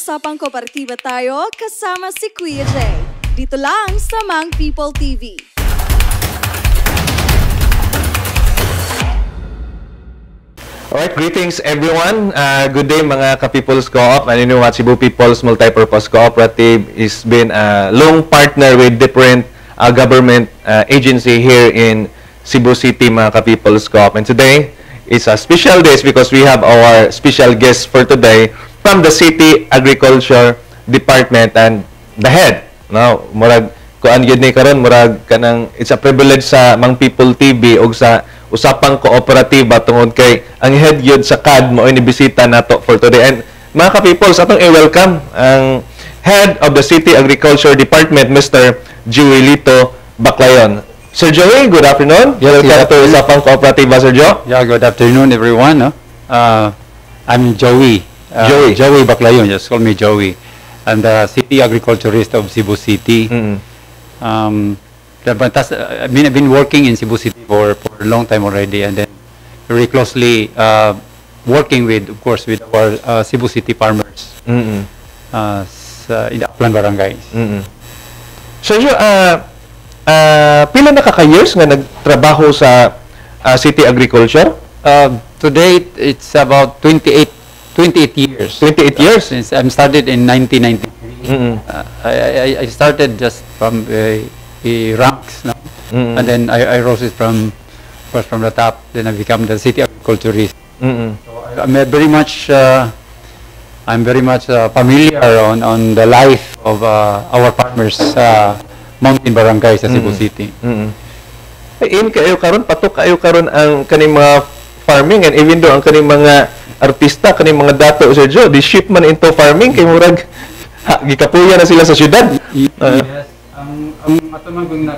usapang kooperatiba tayo kasama si Kuya Jay. Dito lang sa Mang People TV. Alright, greetings everyone. Good day mga ka-People's Co-op. And you know what, Cebu People's Multipurpose Cooperative is been a long partner with different government agency here in Cebu City mga ka-People's Co-op. And today is a special day because we have our special guest for today from the City Agriculture Department and the head. No, murag kuan gyud ni karon murag kanang it's a privilege sa Mang People TV ug sa usapang kooperatiba tungod kay ang head yun sa CAD mo ini bisita nato for today. And mga ka-peoples, atong i-welcome ang head of the City Agriculture Department, Mr. Joelito Baclayon. Sir Joey, good afternoon. Welcome to usapang kooperatiba, Sir Joe. Yeah, good afternoon everyone. No? I'm Joey. Joey Baclayon, just call me Joey. I'm the City Agriculturist of Cebu City. I've been working in Cebu City for a long time already, and then very closely working with, of course, with our Cebu City farmers in the Upland Barangays. So, pila na ka-years nga nagtrabaho sa City Agriculture? To date, it's about 28 years. 28 years? Since I started in 1993. I started just from ranks, no? And then I rose it from the top. Then I become the City Agriculturist. So I'm very much familiar on the life of our farmers mountain barangay sa Cebu City. In kayo karon patok kayo karon ang kaning mga farming, and even though ang kaning mga artista kaning mga dato, Sir Joe, di ship man into farming kay murag gikapuya na sila sa syudad. Yes. Ang atamang kung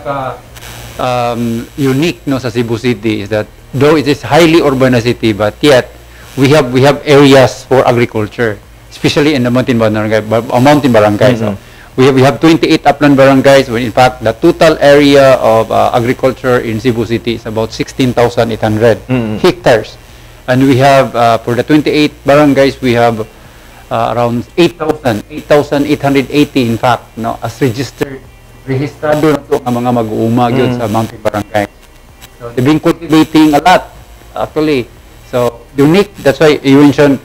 unique no sa Cebu City is that though it is highly urban city, but yet we have areas for agriculture, especially in the mountain barangays. So we have 28 upland barangays, when in fact the total area of agriculture in Cebu City is about 16,800 hectares. And we have for the 28 barangays we have around 8,880 in fact, no, as rehistrado na ito ang mga mag-uuma yun sa mountain barangay. So they've been cultivating a lot actually. So unique, that's why you mentioned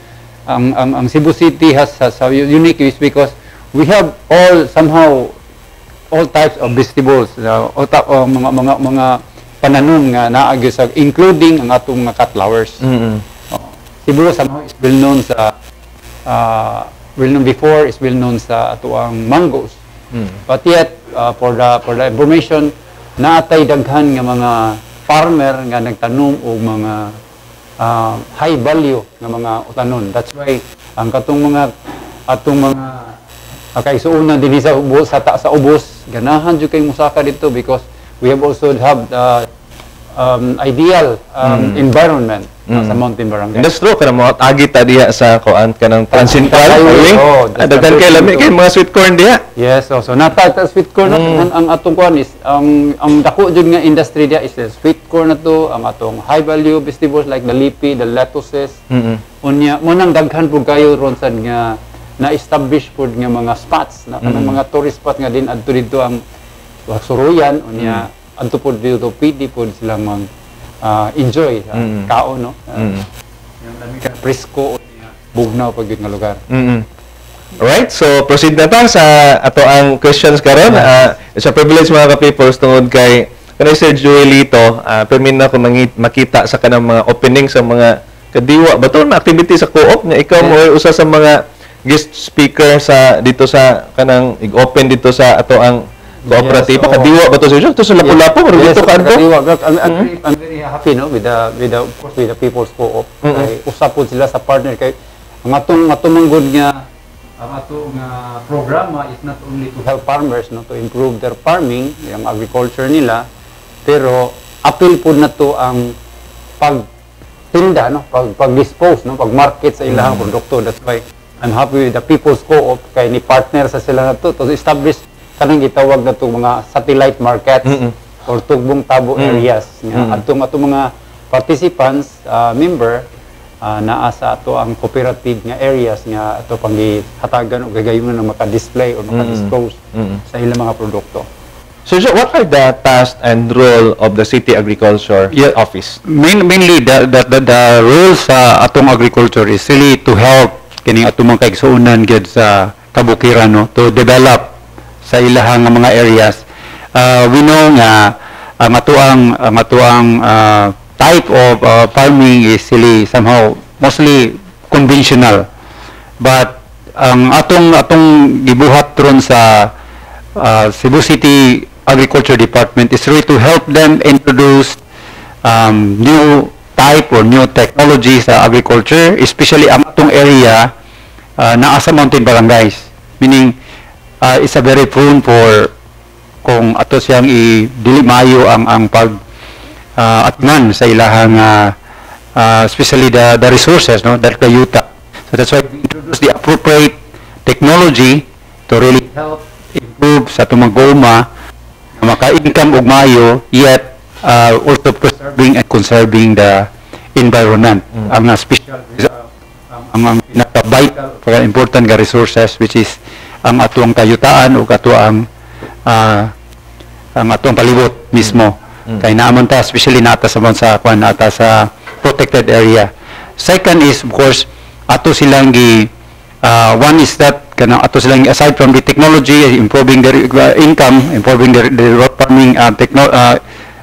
ang Cebu City has unique is because we have all types of vegetables, mga pananom nga naagi sa including ang atong mga cut flowers. Cebu somehow is well known sa atuang mangoes. But yet for the information, naatay daghan nga mga farmer nga nagtanom og mga high value nga mga utanon. That's why ang atong mga kaigsuonan dinhi sa ubos ganahan jud kay musaka dito because we have also have ideal environment sa mountain barangay. That's true, kana mo agi ta diha sa kuan kanang Transcentral Highway. Daghan kay lami kay mga sweet corn diha. Yes, so natata sweet corn ang atong kuan is ang dako jud nga industry diha is the sweet corn na to, ang atong high value vegetables like the leafy, the lettuces. Unya mo nang daghan pud kayo ron sad nga na-establish pud nga mga spots na kanang mga tourist spot nga din adto dito ang Suruyan unya adto pud dito pwede pud sila mag enjoy kaon, no? Yung dami ka presko unya bugnaw pag nga lugar. Alright, so proceed na ta sa ato ang questions karon. It's a privilege mga ka-peoples tungod kay kanay Sir Joelito, permin na ko makita sa kanang mga opening sa mga kadiwa baton na activity sa co-op nga ikaw mo usa sa mga guest speaker sa dito sa kanang open dito sa ato ang kooperatiba. Kadiwa ba to Sir Joe? To sa Lapu-Lapu or dito kanto? I'm very happy, no, with the of course with the people's co-op. Kay usap pud sila sa partner kay ang atong matumangod nga ang atong programa is not only to help farmers, no, to improve their farming, yung agriculture nila, pero appeal pud na to ang pagtinda, no, pag-dispose, no, pag-market sa ilang produkto. That's why I'm happy with the people's co-op kay ni partner sa sila na to establish kanang gitawag na to mga satellite markets or tugbong tabo areas nga atong mga participants member naa sa ato ang cooperative nga areas nga ato pang hatagan o gagayunan ng maka-display o maka-disclose sa ilang mga produkto. So, what are the tasks and role of the City Agriculture Office? Mainly the role sa atong agriculture is really to help kini atong mga kaigsuonan gyud sa kabukiran, no, to develop sa ilahang mga areas. We know nga ang atuang type of farming is really somehow mostly conventional, but ang atong gibuhat ron sa Cebu City Agriculture Department is really to help them introduce new type or new technology sa agriculture, especially ang atong area naa sa mountain barangays, meaning it's a very prone for kung ato siyang dili maayo ang pag atman sa ilahang especially the resources, no, that kayuta. So that's why we introduce the appropriate technology to really help improve sa atong mga goma maka-income og maayo, yet also preserving and conserving the environment. Ang special ang pinaka-vital, important nga resources, which is ang atong kayutaan o ang atong palibot mismo. Kay naaman ta, especially nata sa protected area. Second is, of course, ato silang one is that ato silang aside from the technology, improving their income, improving their farming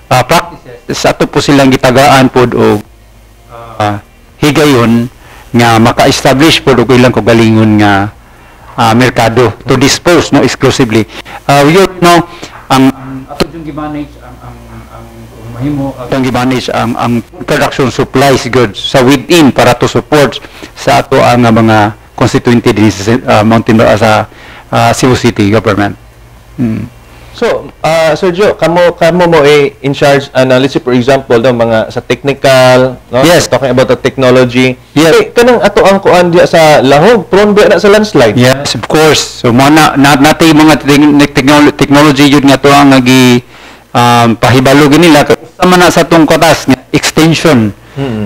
practices, sa ato po silang gitagaan pod o higayon nga maka-establish pod og ilang kagalingon nga merkado to dispose, no, exclusively. You know, ang ato yung gi-manage ang production supplies goods sa within para to support sa ato ang mga constituency din sa Cebu City government. So, Sergio, kamo mo in charge, let's say for example, no, mga sa technical, no? Yes. Talking about the technology. Yes. Kanang ato ang kuan diya sa lahog, prone ba na sa landslide? Yes, of course. So, natay mga technology yun nga to ang pahibalo nila. Kasama na sa itong kotas, extension.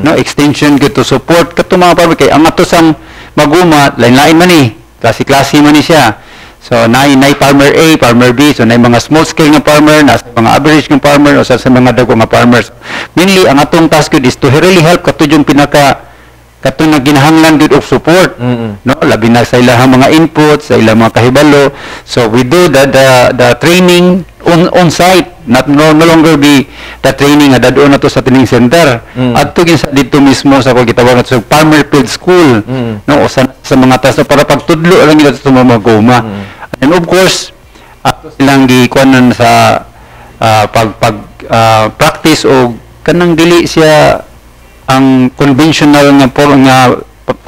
No, extension to support kato mga farmer kay ang ato sang maguma, lain-lain man klase-klase man siya. So, nay farmer A, farmer B, so nay mga small scale nga farmer, nasa mga average nga farmer, o sa mga dago nga farmers. Mainly, ang atong task is to really help kato yung kato na ginahanglan good of support. No, labi na sa ilang mga input, sa ilang mga kahibalo. So, we do the training on site, not no longer be the training na dadon na to sa training center. At to sa dito mismo sa pagkitawag nato sa farmer field school, no, o sa mga taso para pagtudlo lang nila sa mga goma. And of course, ato silang gikuanan sa practice o kanang dili siya ang conventional nga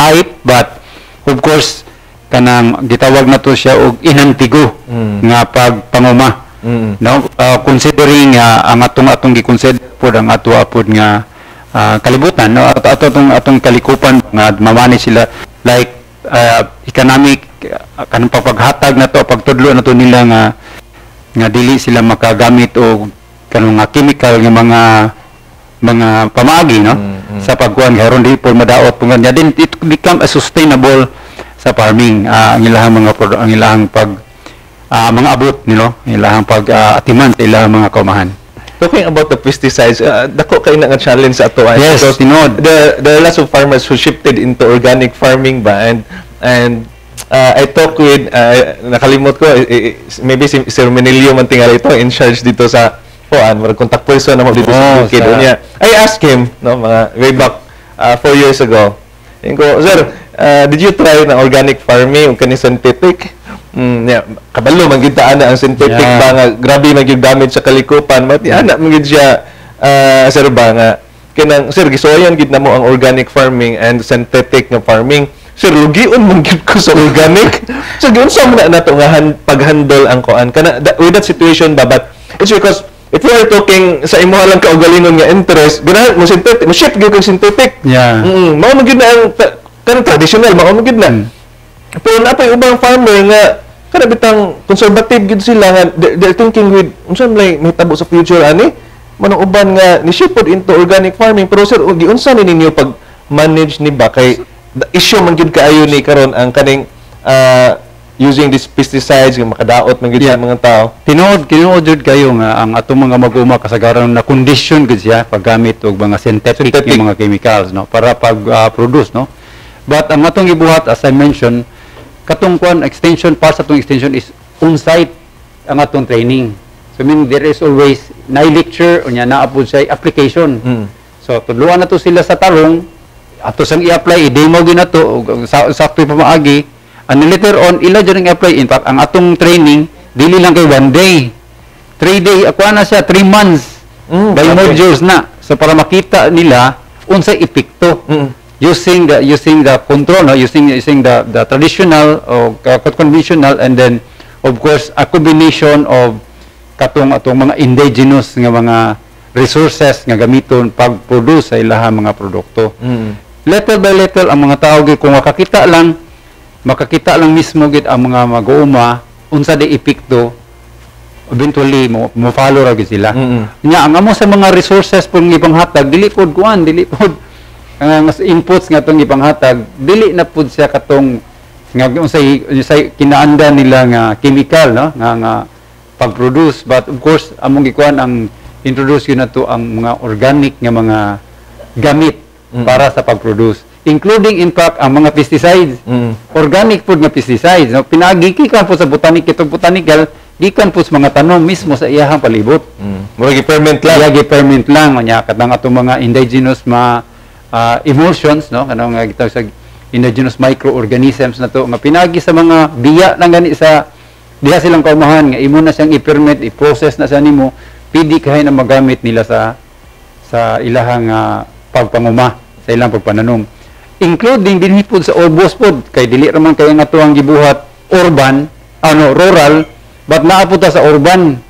type, but of course kanang gitawag na to siya og inantigo nga pagpanguma. No, considering ang atong gi-consider pod ang ato apod nga kalibutan, no, atong kalikupan nga mamanage sila like economic kanang paghatag na to, pagtudlo na to nila nga dili sila makagamit og kanang chemical nga mga pamaagi, no, sa pagkuhan karon di po madaot pungan niya, then it become a sustainable sa farming ang ilahang mga abot nilo, ilahang atiman sa ilahang mga kaumahan. Talking about the pesticides, dako kay na nga challenge sa ato. Yes, because there are lots of farmers who shifted into organic farming ba, and I talked with nakalimot ko maybe si Sir Menelio man tingali ito in charge dito sa contact person na mo dito sa Bukid niya. I asked him, no, mga way back 4 years ago. Ko, sir, did you try na organic farming o kani synthetic? Kabalo man gid ana ang synthetic ba nga grabe man gyud damage sa kalikupan, mati ana man gid siya sir ba nga kanang sir gisuwayan gid namo ang organic farming and synthetic nga farming. Sir, lugion man gid ko sa organic. So giunsa man na nato nga pag-handle ang kuan kana with that situation ba, but it's because if we are talking sa imo lang kaugalingon nga interest, ganahan mo synthetic, mo shift gyud kag synthetic. Mao man gid na ang kanang traditional, mao man gid na. Pero napay ubang farmer nga kada bitang conservative gid sila nga they're thinking with unsa may tabo sa future ani manang uban nga ni shift into organic farming. Pero sir, giunsa ni ninyo pag manage ni ba kay the issue man gyud kaayo ni karon ang kaning using these pesticides nga makadaot man gyud sa mga tao. Tinuod jud kayo nga ang atong mga mag-uma kasagaran na condition gud siya paggamit og mga synthetic nga mga chemicals, no, para pag-produce, no. But ang atong gibuhat, as I mentioned, katong extension, part sa atong extension is on-site ang atong training. So meaning there is always na-lecture o niya naapod sa application. So tudluan na to sila sa tarong, ato sang i-apply, i-demo gyud nato sakto pa maagi, and later on ila jud ang i-apply. In fact, ang atong training dili lang kay 1 day. 3 day, ako na siya 3 months. By modules na. So para makita nila unsay epekto. Using the control, no? using the traditional or conventional, and then of course a combination of atong mga indigenous nga mga resources nga gamiton pag-produce sa ilahang mga produkto. Little by little ang mga tao kung makakita lang mismo gid ang mga mag-uuma unsa di epekto, eventually mo follow ra gid sila. Nya ang amo sa mga resources pang ipanghatag dili pod ang inputs nga tong ipanghatag dili na pud siya katong nga unsay kinaanda nila nga chemical, no, nga pag-produce, but of course among gikuan ang introduce yun na to ang mga organic nga mga gamit para sa pag-produce, including in fact ang mga pesticides, organic food nga pesticides, no, pinagikikan po sa itong botanical gikan po sa mga tanom mismo sa iyahang palibot. Murag i-ferment lang. I-ferment lang nya katang atong mga indigenous emulsions, no, kanang nga gitawag sa indigenous microorganisms na to nga pinagi sa mga biya lang gani sa diha silang kaumahan nga imo na siyang i-ferment, i-process na sa nimo, pwede kahay na magamit nila sa ilahang pagpanguma, sa ilang pagpananom, including dinhi pud sa ubos pod kay dili ra man kay nga tuang gibuhat rural, but naapod ta sa urban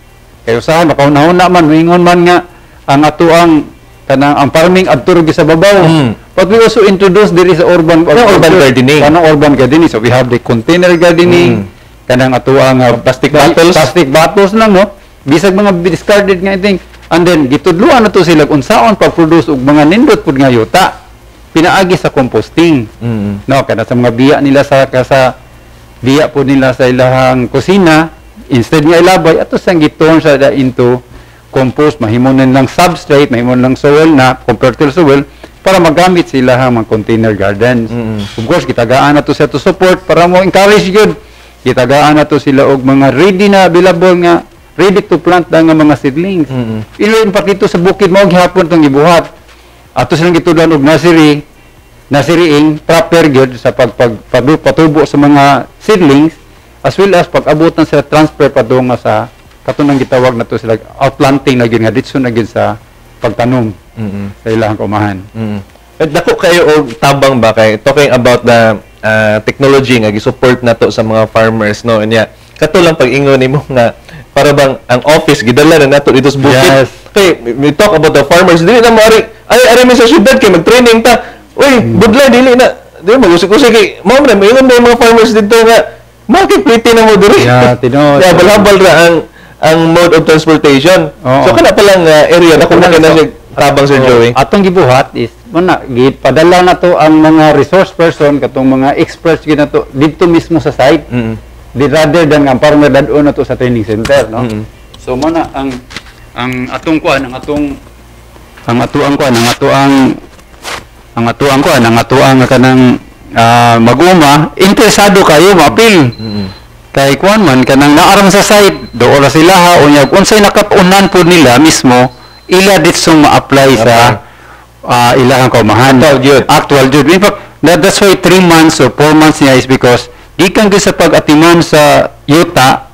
kay usahay makauna-una man mingon man nga ang atuang kanang ang farming adto sa babaw. But we also introduce there is urban gardening. Urban gardening. So we have the container gardening, kanang atuang plastic bottles lang, no. Bisag mga discarded nga iting, and then gitudluan na to sila unsaon pag-produce og mga nindot pud nga yuta. Pinaagi sa composting. No, kada sa mga biya nila sa biya po nila sa ilahang kusina, instead nga ilabay ato sang giturn sa into compost, mahimon lang substrate, mahimon lang soil na fertile soil para magamit sila ang mga container gardens. Of course, gitagaan na to sa to support para mo encourage yun. Gitagaan na to sila og mga ready na available nga ready to plant nga mga seedlings. In fact, dito sa bukid mo gihapon tong gibuhat. Ato silang gitudlan og nurserying proper gyud sa pagpatubo sa mga seedlings, as well as pag-abot na sila transfer padung sa katunang gitawag na to sila outplanting na gyud nga ditso na gyud sa pagtanom sa ilahang kaumahan. Dako kayo og tabang ba kay talking about the technology nga gi-support nato sa mga farmers, no, nya kato lang pag-ingon nimo nga para bang ang office gidala na nato dito sa bukid. Okay, we talk about the farmers, dili na mo ari mi sa syudad kay mag-training ta. Uy, budlay dili magusik-usik kay mao man ingon na mga farmers dito nga makikita na mo diri. Balhabal ra ang mode of transportation. So kana pa lang area na kung na siya tabang Sir Joey. Atong gibuhat is padala na to ang mga resource person katong mga experts gid nato didto mismo sa site. Rather than ang farmer dadon na to sa training center, no. So mo na ang atong kanang mag-uma interesado kayo mapil. Kay kuan man kanang naarang sa site doon na sila ha unyag unsay nakapunan po nila mismo ila ditsong ma-apply sa ilahang kaumahan. Actual jud. In fact, that's why 3 months or 4 months niya is because gikan gyud sa pag-atiman sa yuta,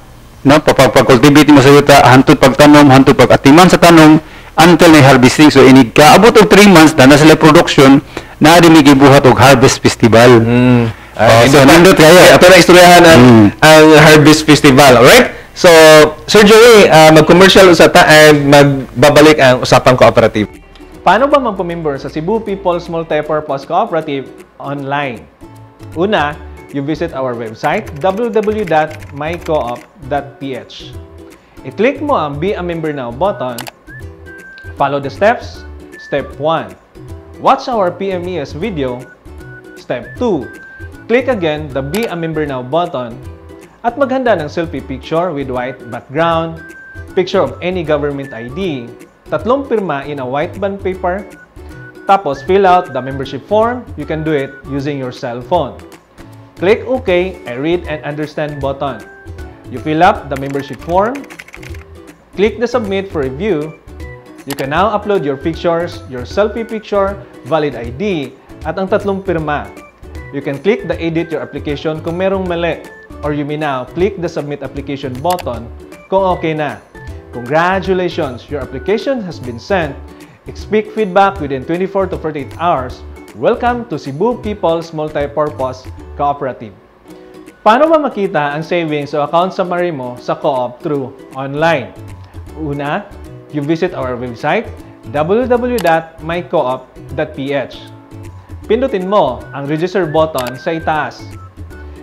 no, pag-cultivate mo sa yuta, hantod pagtanom, hantod pag-atiman sa tanom until na harvesting. So inig ka abot og 3 months na sila production na di gibuhat og harvest festival. So nindot kaya ato na istoryahan ang harvest festival, alright? So Sir Joey, mag-commercial sa ta and magbabalik ang usapang cooperative. Paano ba magpamember sa Cebu People's Multipurpose Cooperative online? Una, you visit our website www.mycoop.ph. I-click mo ang Be a Member Now button. Follow the steps. Step 1. Watch our PMES video. Step 2. Click again the Be a Member Now button at maghanda ng selfie picture with white background, picture of any government ID, 3 pirma in a white bond paper, tapos fill out the membership form. You can do it using your cell phone. Click OK and Read and Understand button. You fill up the membership form, click the Submit for review. You can now upload your pictures, your selfie picture, valid ID, at ang 3 pirma. You can click the Edit Your Application kung merong mali, or you may now click the Submit Application button kung okay na. Congratulations! Your application has been sent. Expect feedback within 24 to 48 hours. Welcome to Cebu People's Multipurpose Cooperative. Paano ba makita ang savings o account summary mo sa co-op through online? Una, you visit our website www.mycoop.ph. Pindutin mo ang register button sa itaas.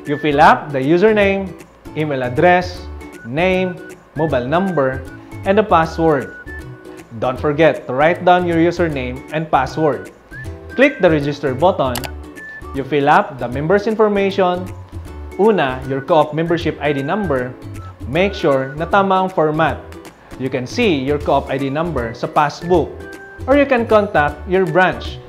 You fill up the username, email address, name, mobile number, and the password. Don't forget to write down your username and password. Click the register button. You fill up the member's information. Una, your co-op membership ID number. Make sure na tama ang format. You can see your co-op ID number sa passbook, or you can contact your branch.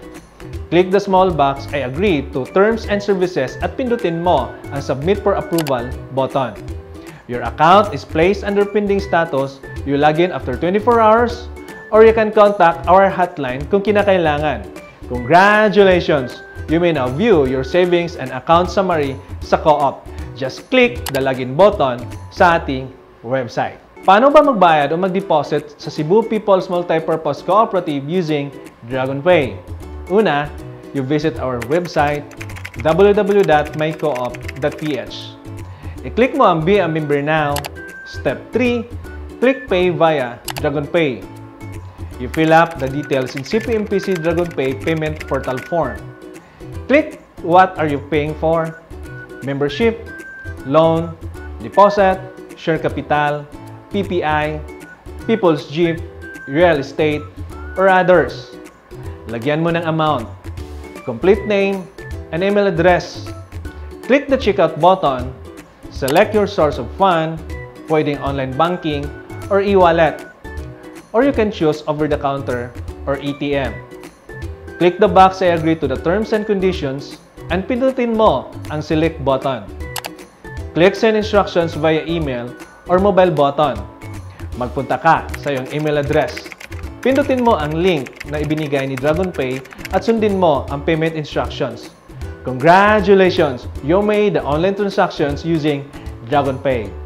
Click the small box I agree to terms and services at pindutin mo ang Submit for Approval button. Your account is placed under pending status. You log in after 24 hours, or you can contact our hotline kung kinakailangan. Congratulations! You may now view your savings and account summary sa co-op. Just click the login button sa ating website. Paano ba magbayad o mag-deposit sa Cebu People's Multipurpose Cooperative using DragonPay? Una, you visit our website www.mycoop.ph. I-click mo ang Be a Member Now. Step 3, click Pay via DragonPay. You fill up the details in CPMPC DragonPay payment portal form. Click what are you paying for? Membership, loan, deposit, share capital, PPI, People's Jeep, real estate, or others. Lagyan mo ng amount, complete name, and email address. Click the checkout button. Select your source of fund, pwedeng online banking or e-wallet. Or you can choose over-the-counter or ATM. Click the box I agree to the terms and conditions and pindutin mo ang Select button. Click Send Instructions via email or mobile button. Magpunta ka sa iyong email address. Pindutin mo ang link na ibinigay ni DragonPay at sundin mo ang payment instructions. Congratulations! You made the online transactions using DragonPay.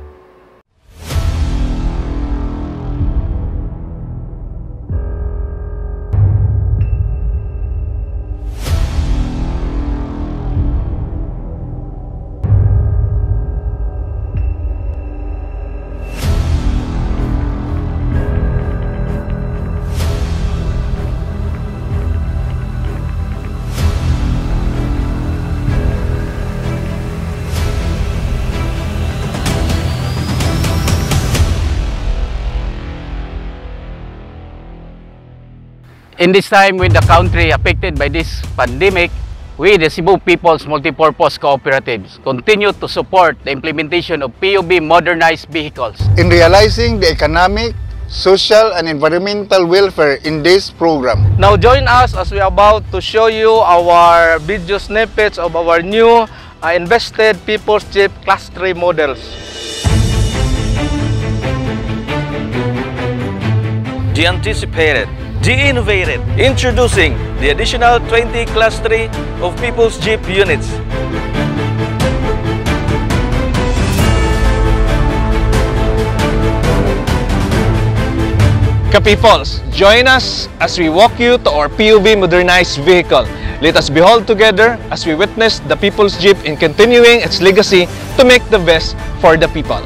In this time with the country affected by this pandemic, we, the Cebu People's Multipurpose Cooperatives, continue to support the implementation of PUB modernized vehicles. In realizing the economic, social, and environmental welfare in this program. Now join us as we are about to show you our video snippets of our new invested People's Jeep Class 3 models. The anticipated, the innovated, introducing the additional 20 Class 3 of People's Jeep units. Ka-peoples, join us as we walk you to our PUB modernized vehicle. Let us behold together as we witness the People's Jeep in continuing its legacy to make the best for the people.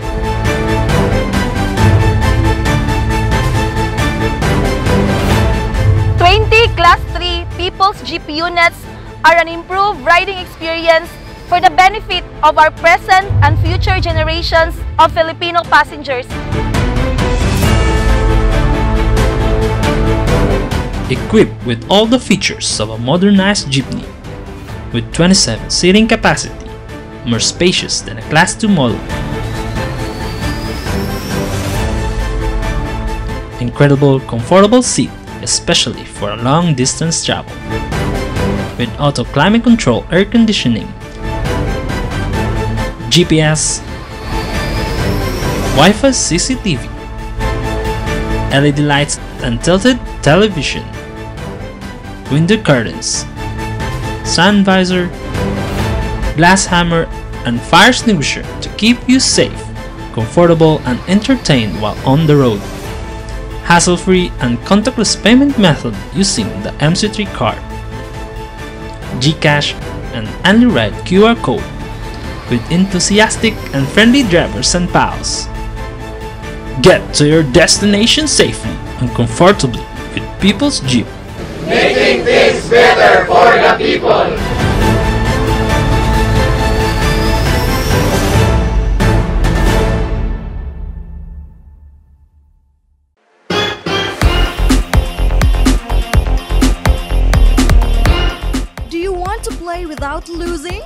Class 3 People's Jeep units are an improved riding experience for the benefit of our present and future generations of Filipino passengers. equipped with all the features of a modernized jeepney, with 27 seating capacity, more spacious than a Class 2 model. Incredible comfortable seat, especially for a long distance travel, with auto climate control air conditioning, GPS, Wi-Fi CCTV, LED lights and tilted television, window curtains, sun visor, glass hammer and fire extinguisher to keep you safe, comfortable and entertained while on the road. Hassle-free and contactless payment method using the MC3 card, GCash and OnlyRide QR code, with enthusiastic and friendly drivers and pals. Get to your destination safely and comfortably with People's Jeep. Making things better for the people. Do you want to play without losing?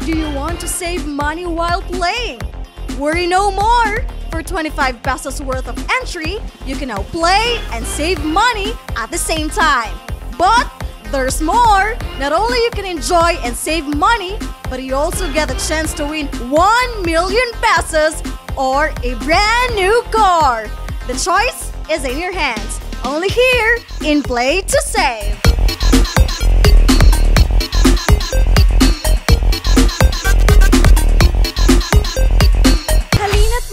Do you want to save money while playing? Worry no more! For 25 pesos worth of entry, you can now play and save money at the same time. But there's more! Not only you can enjoy and save money, but you also get a chance to win 1 million pesos or a brand new car. The choice is in your hands. Only here in Play to Save.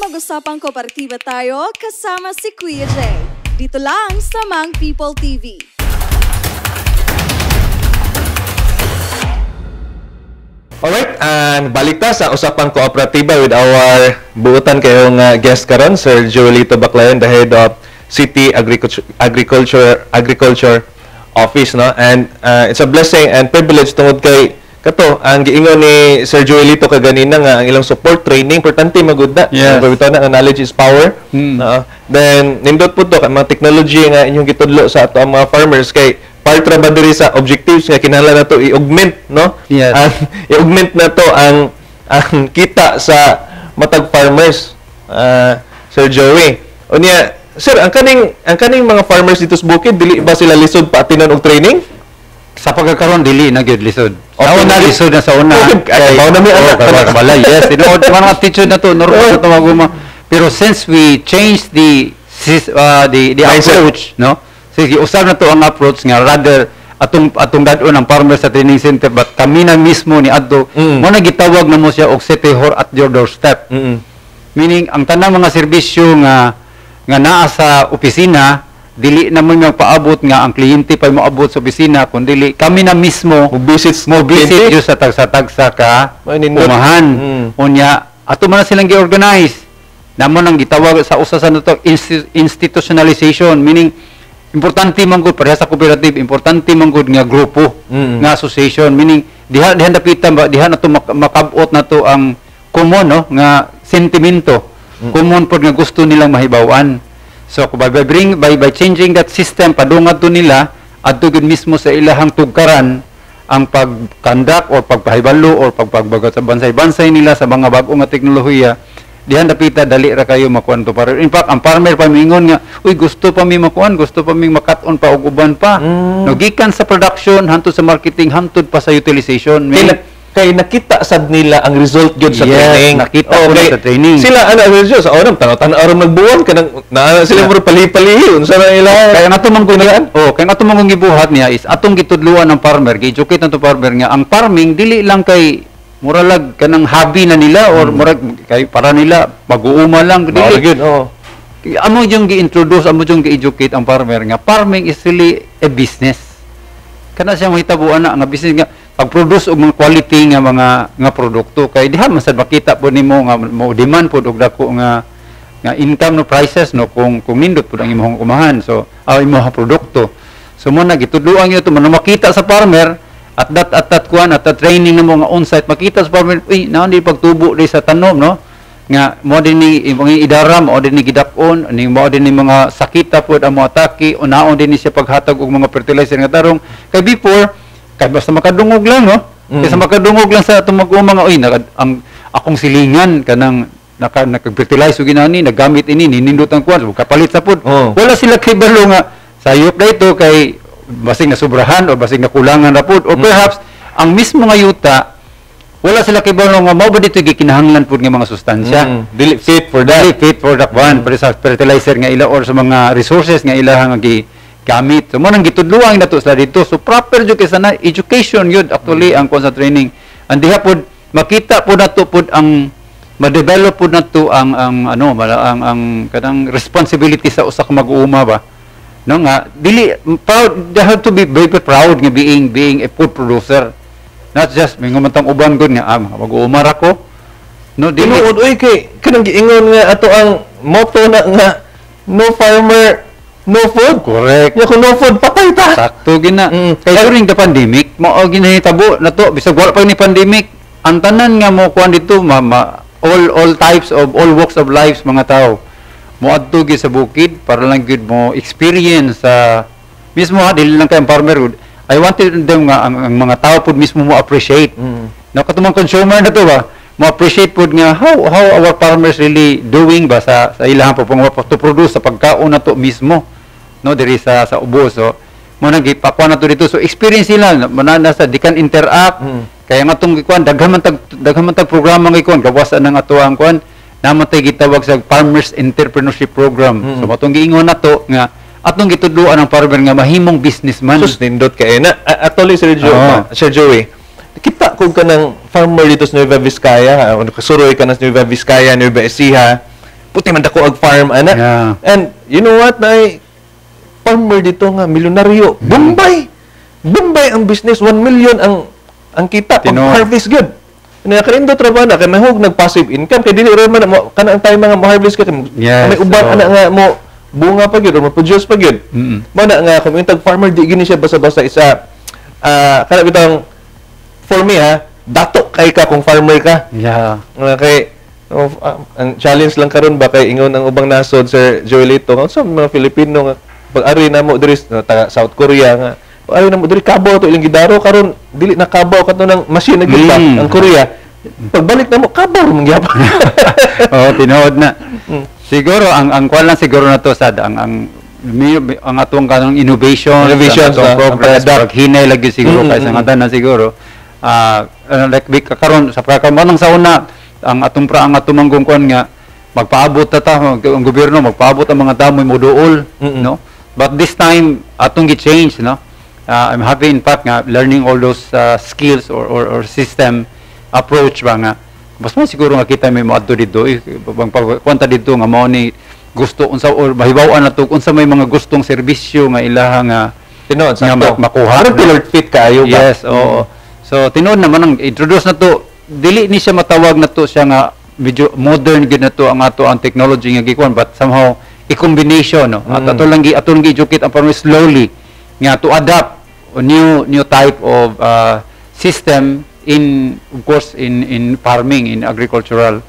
Mag-usapang kooperatiba tayo kasama si Kuya Jay. Dito lang sa Mang People TV. Alright, and balik ta sa usapang kooperatiba with our buutan kayong guest karon, Sir Joelito Baclayon, the head of City Agriculture Office, no? And it's a blessing and privilege tungod kay kato ang giingon ni Sir Joelito kaganina nga ang ilang support training importante magud na. Yes. Na knowledge is power. Then nindot po to kay mga technology nga inyong gitudlo sa ato ang mga farmers kay part ra ba diri sa objectives nga kinahanglan nato i-augment, no? Yes. I-augment na to ang kita sa matag farmers. Sir Joey. Unya, sir, ang kaning mga farmers dito sa bukid dili ba sila lisod pa atinan og training? Sa pagkakaroon dili na gyud lisod. Okay, na lisod na sa una. Kay mao na mi anak kabala. Yes, tinuod mga attitude na to normal to maguma. Pero since we changed the approach, no? Sige, usab na to ang approach nga rather atong dadon ang farmer sa training center but kami na mismo ni adto mo na gitawag na mo siya og city hall at your doorstep. Meaning ang tanang mga serbisyo nga naa sa opisina dili na mo magpaabot nga ang kliyente pa moabot sa opisina kundi kami na mismo mo visit yo sa tagsa ka umahan unya ato man silang gi-organize namo nang gitawag sa usa sa nato institutionalization, meaning importante man gud pareha sa cooperative, importante man gud nga grupo nga association, meaning diha dapitan ba diha nato makabot nato ang common, no, nga sentimento common pod nga gusto nilang mahibaw-an. So by changing that system padungad to nila adto gud mismo sa ilahang tugkaran ang pagkandak or pagpahibalo or pagpagbagat sa bansay-bansay nila sa mga bag-o nga teknolohiya. Dihan dapita dali ra kayo makuan to para. In fact, ang farmer pa mingon nga, uy gusto pa mi makuan, gusto pa mi makat-on pa og uban pa. No, gikan sa production hantod sa marketing, hantod pa sa utilization. Kay nakita sad nila ang result gyud sa training. Nakita ko sa training. Sila ana result sa oram tanaw aram nagbuwan kanang naa sila mo pali-pali unsa na ila. Kaya nato man gunan. Kaya nato man gibuhat niya is atong gitudluan ng farmer, gi-educate nato farmer nga ang farming dili lang kay muralag kanang hobby na nila or murag kay para nila mag-uuma lang dili. Amo yung gi-introduce, amo yung gi-educate ang farmer nga farming is really a business. Kana siya mahitabuan na nga business nga pag-produce og mga quality nga mga produkto kay diha man sad makita po nimo nga mo demand po og dako nga income no prices no kung nindot pud ang imong kumahan so imong produkto so mo na gitudloan yo to man makita sa farmer at that training namo nga on-site makita sa farmer uy naon di pagtubo di sa tanom no nga mo din ni mga idaram o din ni gidakon ni mo din ni mga sakita pud ang mga atake unaon din ni siya paghatag og mga fertilizer nga tarong kay before kay basta makadungog lang no kaysa makadungog lang sa atong mag-uma nga oy ang akong silingan kanang naka-fertilize og ginani nagamit ini ninindot ang kwan kapalit sa pud wala sila kibalo nga sayop na ito kay basig na sobrahan o basig na kulangan na pud or perhaps ang mismo nga yuta wala sila kibalo nga mao ba dito gikinahanglan pud nga mga sustansya dili fit for that one para sa fertilizer nga ila or sa mga resources nga ila nga gamit so mo nang gitudluan nato sa dito so proper jud kay sana education yun actually ang sa training and diha pud makita pud nato pud ang ma-develop pud nato ang ang kanang responsibility sa usa ka mag-uuma ba no nga dili proud they have to be very proud nga being a food producer. Not just may ngumantang uban gud nga mag-uumar ako. No, tinuod oy kay kanang giingon nga ato ang motto na nga no farmer no food. Correct. Ya kung no food patay ta. Sakto gina. Kay during the pandemic mao ginahitabo nato bisag wala pa ni pandemic ang tanan nga mo kuan dito all types of all walks of lives mga tao mo adto gyud sa bukid para lang gyud mo experience mismo dili lang kay farmer I wanted them nga ang mga tao pud mismo mo appreciate. No katumang consumer na to ba, mo appreciate pud nga how our farmers really doing ba sa ilang to produce sa pagkaon na to mismo. No diri sa ubos so mo nang gipakuan na to dito so experience sila manana sa di kan interact kaya nga tong kuan daghan man tag programa nga kuan gawasan ng ato ang kuan naman tay gitawag sa Farmers Entrepreneurship Program. So matong giingon nato nga atong gitudloan ang farmer nga mahimong businessman. Sus nindot kay na actually Sir Joey. Kita kung kanang farmer dito sa Nueva Vizcaya, kasuroy ka na sa Nueva Vizcaya, Nueva Ecija, puti man dako ag farm ana. Yeah. And you know what, na farmer dito nga milyonaryo. Bombay ang business 1 million ang kita pag harvest good. Na kanindot ra ba na kay mahug nag-passive income kay dili ra man kanang time mga mo-harvest ka may uban ana nga mo bunga pa gyud or produce pa gyud. Mana nga kung yung tag-farmer di gini siya basta-basta isa kana bitang for me dato kay ka kung farmer ka. Yeah. Kay ang challenge lang karon ba kay ingon ang ubang nasod Sir Joelito sa mga Filipino nga pag-ari na mo diri taga South Korea nga pag-ari na mo diri kabaw to ilang gidaro karon dili na kabaw kato ng machine na gyud ang Korea. Pagbalik na mo kabaw man gyapon. Tinuod na. Siguro ang kuan lang siguro na to sad ang atong kanang innovation sa progress paghinay lagi siguro kaysa nga na siguro like big karon sa pagkamanang sa una ang atong manggong kuan nga magpaabot ta ang gobyerno magpaabot ang mga damoy moduol no but this time atong gi-change no I'm happy in fact nga learning all those skills or system approach ba nga mas may siguro nga kita may moadto dito bang pagkwanta dito nga mao ni gusto unsa or mahibaw-an nato unsa may mga gustong serbisyo nga ilaha nga tinuod sa makuha tailor fit kaayo ba yes oo so tinuod naman ang introduce nato dili ni siya matawag nato siya nga medyo modern gid nato ang ato ang technology nga gikuan but somehow i-combination no at ato lang gi-educate ang farmers slowly nga to adapt a new type of system in of course in farming in agricultural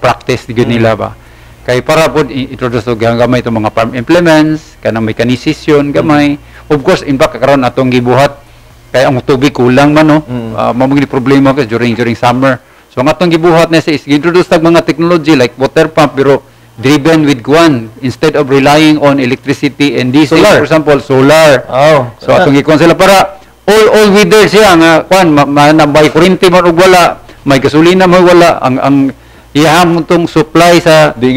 practice gyud nila ba kay para pod introduce og gamay itong mga farm implements kanang mechanization gamay of course in fact karon atong gibuhat kay ang tubig kulang man no mao mga problema ka during summer so ang atong gibuhat na is introduce tag mga technology like water pump pero driven with guan instead of relying on electricity and diesel for example solar so atong gikon sila para all weather siya nga kuan may kuryente man og wala may gasolina man wala ang iyang tong supply sa dili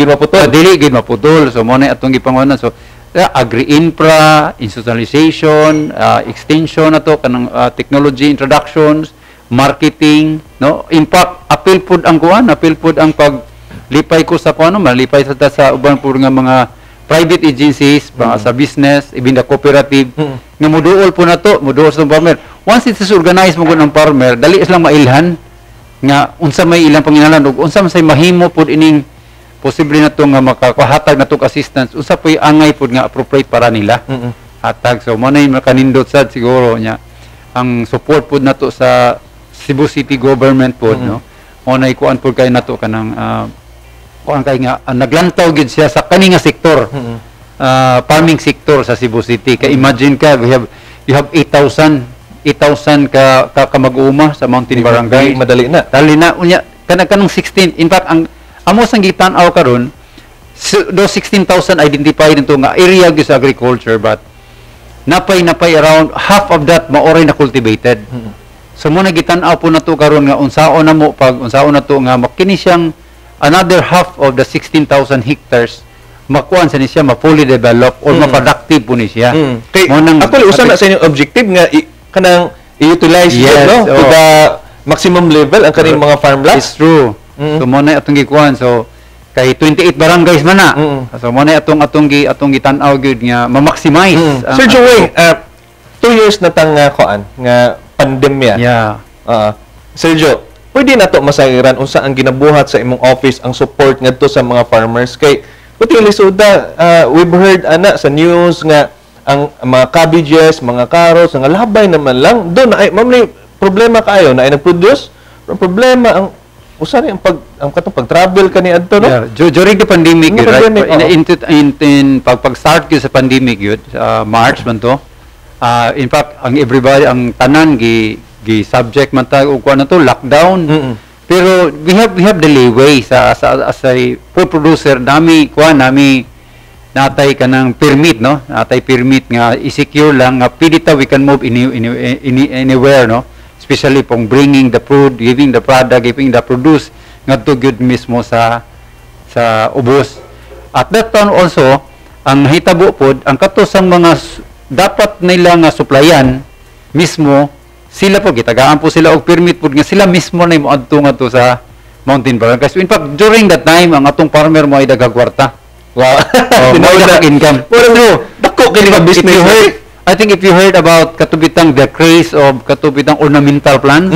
gid maputol so mo na atong gipangunan so agri-infra institutionalization extension nato kanang technology introductions marketing no impact appeal pud ang paglipay ko sa kuno malipay sa uban pud nga mga private agencies sa business even the cooperative nga moduol po nato moduol sa farmer once it is organized mo ang farmer dali lang mailhan nga unsa may ilang panginalan ug unsa may mahimo pud ining posible nato nga makahatag nato assistance unsa poy angay pud nga appropriate para nila hatag so mo na makanindot sad siguro nya ang support pud nato sa Cebu City government pud no mo na ikuan pud kay nato kanang kuan kay nga naglantaw gid siya sa kani nga sektor. Farming sector sa Cebu City. Kay imagine ka, you have 8,000 ka mag-uuma sa Mountain Barangay. Madali na. Dali na unya kanang 16. In fact, ang amo sang gitan-aw karon, those 16,000 identified into nga area gyud sa agriculture, but napay around half of that maoray na cultivated. So mo na gitan-aw po nato karon nga unsaon na mo pag unsaon na to nga makini siyang another half of the 16,000 hectares makuan sa ni siya ma-fully develop or ma-productive po ni siya. Kay actually usa na sa inyong objective nga kanang i-utilize no to the maximum level ang kaning mga farm lots. It's true. So mo na atong gikuan, so kay 28 barangays man na. So mo na atong gitan-aw gyud nga ma-maximize. Sir Joey, 2 years na tang kuan nga pandemya. Yeah. Sir Jo, pwede na to masagiran unsa ang ginabuhat sa imong office ang support ngadto sa mga farmers kay puting lisuda, we've heard ana sa news nga ang mga cabbages, mga carrots, nga labay naman lang doon na ay mamli problema kaayo na ay nag-produce. Problema ang usa ni ang katong pag-travel kani adto no. Yeah, during the pandemic, in pag-start gyud sa pandemic gyud March man to. In fact, ang everybody ang tanan gi subject man ta og kuan na to lockdown. Pero we have the leeway sa as a food producer nami natay kanang permit no, natay permit nga i-secure lang nga pwede ta we can move anywhere no, especially pong bringing the food, giving the product, giving the produce ngadto gyud mismo sa ubos. At that time also ang hitabo pod ang katosang mga dapat nila nga supplyan mismo sila po gitagaan po sila og permit po nga sila mismo na moadto ngadto sa Mountain Barangay. So in fact during that time ang atong farmer mo ay dagagwarta. Wow. Dinawag income. Pero dako kini ka business. I think if you heard about katubitang the craze of katubitang ornamental plants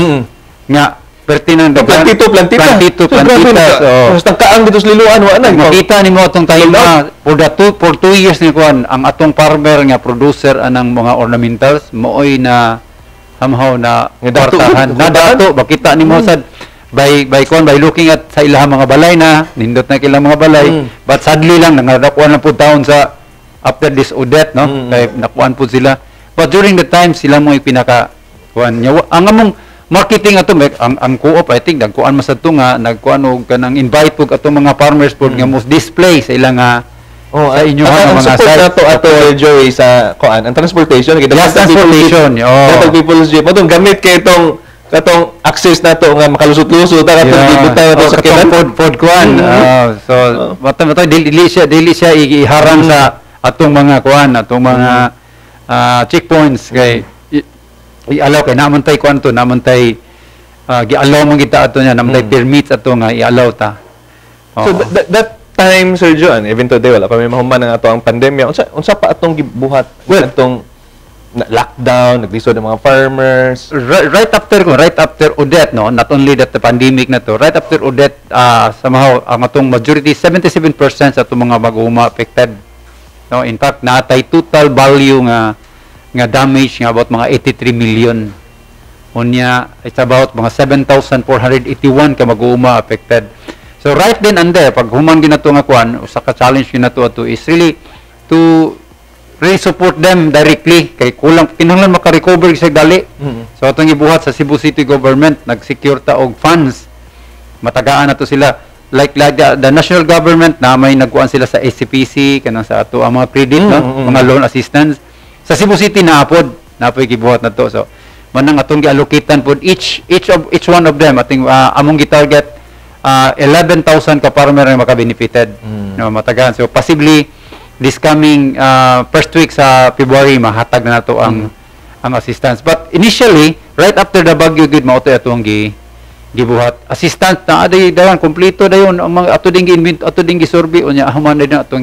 nga pertinang plantito. Basta kaang dito sa liluan wa na. Makita nimo atong time na for 2 years ni kuan ang atong farmer nga producer anang mga ornamentals mooy na somehow na kwartahan na dato makita nimo sad by looking at sa ilang mga balay na nindot na ilang mga balay but sadly lang nangadakuan na pud taon sa after this Odette no kay nakuan pud sila but during the time sila mo pinaka kuan ang among marketing ato ang co-op I think nagkuan masad to nga nagkuan og kanang invite pug atong mga farmers pud nga most display sa ilang sa inyo mga site ato Joey sa kuan ang transportation people's jeep mo gamit kay katong access nato nga makalusot-lusot ta katong bibitaw nato sa kinan food kuan so mata dili siya iharang sa atong mga kuan atong mga checkpoints kay i-allow kay namantay kuan to namantay gi-allow man kita ato nya namantay permits ato nga i-allow ta. So that time Sir John, even today wala pa may mahuman nga ato ang pandemya. Unsa pa atong gibuhat atong lockdown, naglisod ang mga farmers. Right after Odette no, not only that the pandemic na to, right after Odette somehow ang atong majority 77% sa atong mga mag-uuma affected. No, in fact natay total value nga damage nga about mga 83 million. Unya it's about mga 7,481 ka mag-uuma affected. So right then and there, pag human ginato nga kuan, usa ka challenge ginato ato is really to really support them directly kay kulang kinahanglan maka-recover sa dali. So atong gibuhat sa Cebu City government, nag-secure ta og funds. Matagaan nato sila like the national government na may nagkuan sila sa SCPC kanang sa ato ang mga credit no, mga loan assistance. Sa Cebu City naapod gibuhat nato. So manang atong gi-allocatean pod each one of them ating among gi-target 11,000 ka farmer nga maka-benefited. No, matagaan. So possibly this coming first week sa February mahatag na nato ang assistance. But initially, right after the bagyo gid mao to atong gibuhat. Assistance na aday dayon kompleto dayon ang mga ato ding gi-survey unya human na atong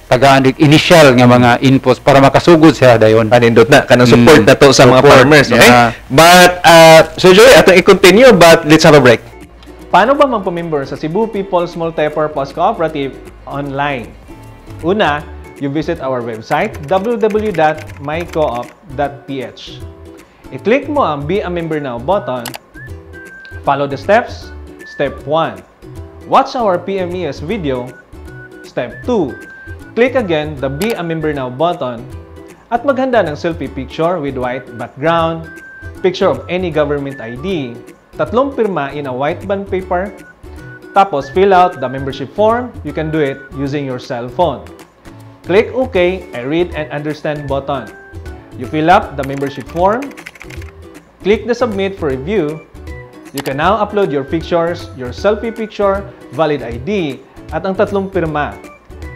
tagaan initial nga mga inputs para makasugod siya dayon. Panindot na kanang support na to sa mga farmers, okay? Yeah. But so Joey, atong i-continue but let's have a break. Paano ba magpamember sa Cebu People's Multipurpose Cooperative online? Una, you visit our website www.mycoop.ph. I-click mo ang Be a Member Now button. Follow the steps. Step 1. Watch our PMES video. Step 2. Click again the Be a Member Now button at maghanda ng selfie picture with white background, picture of any government ID, 3 pirma in a white bond paper, tapos fill out the membership form. You can do it using your cell phone. Click OK and Read and Understand button. You fill up the membership form, click the Submit for review. You can now upload your pictures, your selfie picture, valid ID, at ang 3 pirma.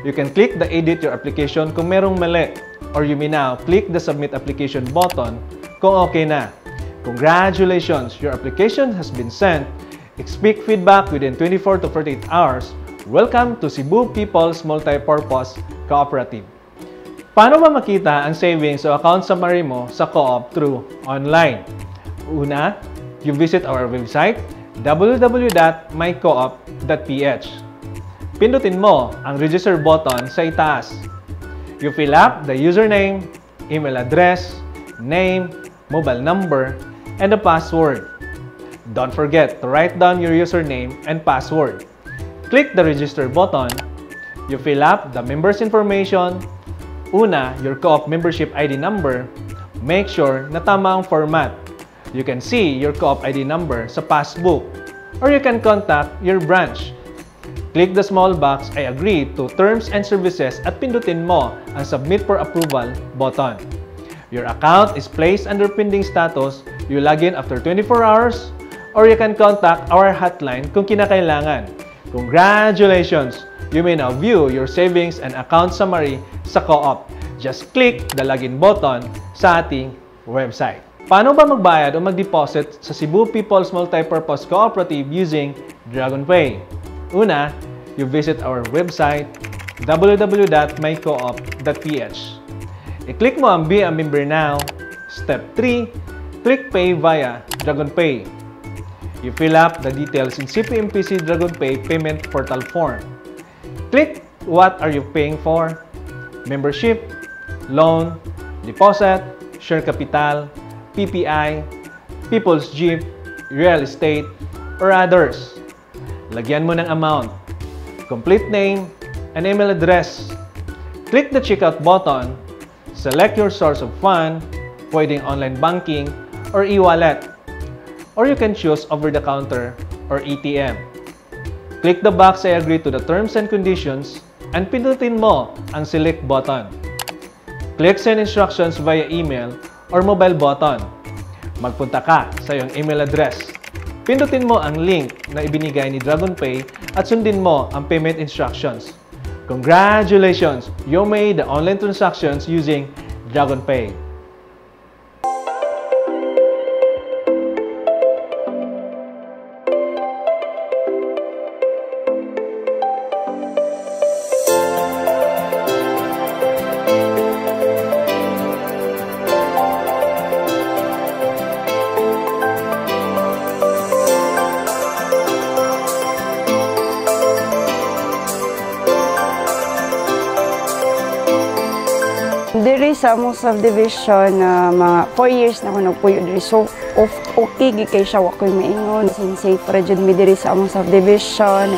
You can click the Edit Your Application kung merong mali, or you may now click the Submit Application button kung okay na. Congratulations! Your application has been sent. Expect feedback within 24 to 48 hours. Welcome to Cebu People's Multipurpose Cooperative. Paano ba makita ang savings o account summary mo sa co-op through online? Una, you visit our website www.mycoop.ph. Pindutin mo ang Register button sa itaas. You fill up the username, email address, name, mobile number, and the password. Don't forget to write down your username and password. Click the Register button. You fill up the member's information. Una, your co-op membership ID number. Make sure na tama ang format. You can see your co-op ID number sa passbook, or you can contact your branch. Click the small box I agree to terms and services at pindutin mo ang Submit for Approval button. Your account is placed under pending status. You log in after 24 hours, or you can contact our hotline kung kinakailangan. Congratulations! You may now view your savings and account summary sa co-op. Just click the login button sa ating website. Paano ba magbayad o mag-deposit sa Cebu People's Multipurpose Cooperative using DragonPay? Una, you visit our website www.mycoop.ph. I-click mo ang Be a Member Now. Step 3, click Pay via DragonPay. You fill up the details in CPMPC DragonPay payment portal form. Click what are you paying for? Membership, loan, deposit, share capital, PPI, People's Jeep, real estate, or others. Lagyan mo ng amount, complete name, and email address. Click the checkout button. Select your source of fund, pwedeng online banking or e-wallet. Or you can choose over-the-counter or ATM. Click the box I agree to the terms and conditions and pindutin mo ang Select button. Click Send Instructions via email or mobile button. Magpunta ka sa iyong email address. Pindutin mo ang link na ibinigay ni DragonPay at sundin mo ang payment instructions. Congratulations! You made the online transactions using DragonPay. Diri sa among subdivision na mga 4 years na ako nagpuyo diri. So, okay gikay siya wa ko'y maingon. Safe ra jud mi diri sa among subdivision.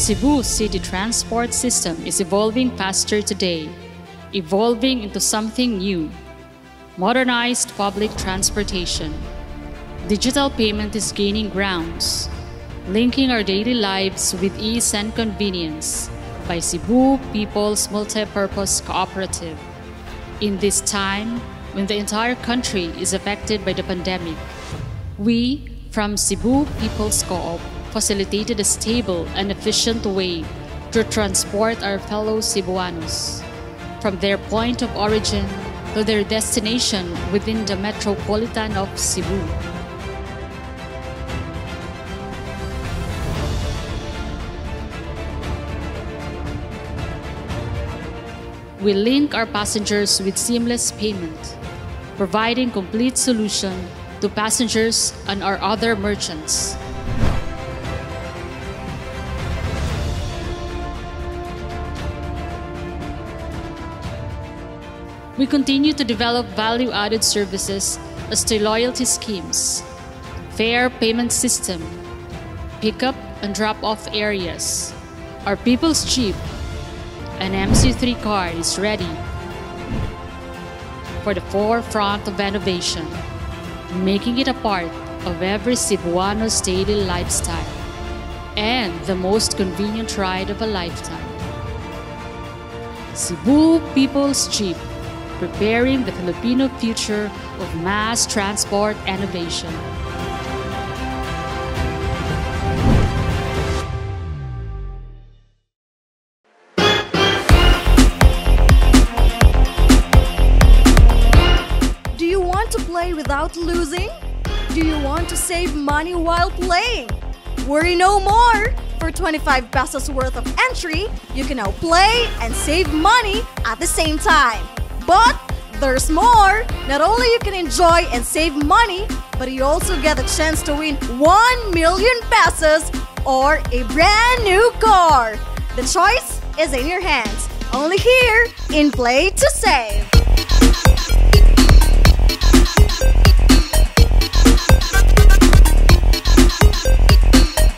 Cebu's city transport system is evolving faster today, evolving into something new. Modernized public transportation. Digital payment is gaining grounds, linking our daily lives with ease and convenience by Cebu People's Multipurpose Cooperative. In this time, when the entire country is affected by the pandemic, we from Cebu People's Co-op facilitated a stable and efficient way to transport our fellow Cebuanos from their point of origin to their destination within the metropolitan of Cebu. we link our passengers with seamless payment, providing complete solution to passengers and our other merchants. We continue to develop value-added services as to loyalty schemes, fare payment system, pickup and drop-off areas. Our People's Jeep, an MC3 card is ready for the forefront of innovation, making it a part of every Cebuano's daily lifestyle and the most convenient ride of a lifetime. Cebu People's Jeep, preparing the Filipino future of mass transport innovation. Do you want to play without losing? Do you want to save money while playing? Worry no more! For 25 pesos worth of entry, you can now play and save money at the same time. But there's more! Not only you can enjoy and save money, but you also get a chance to win 1 million pesos or a brand new car. The choice is in your hands. Only here in Play to Save.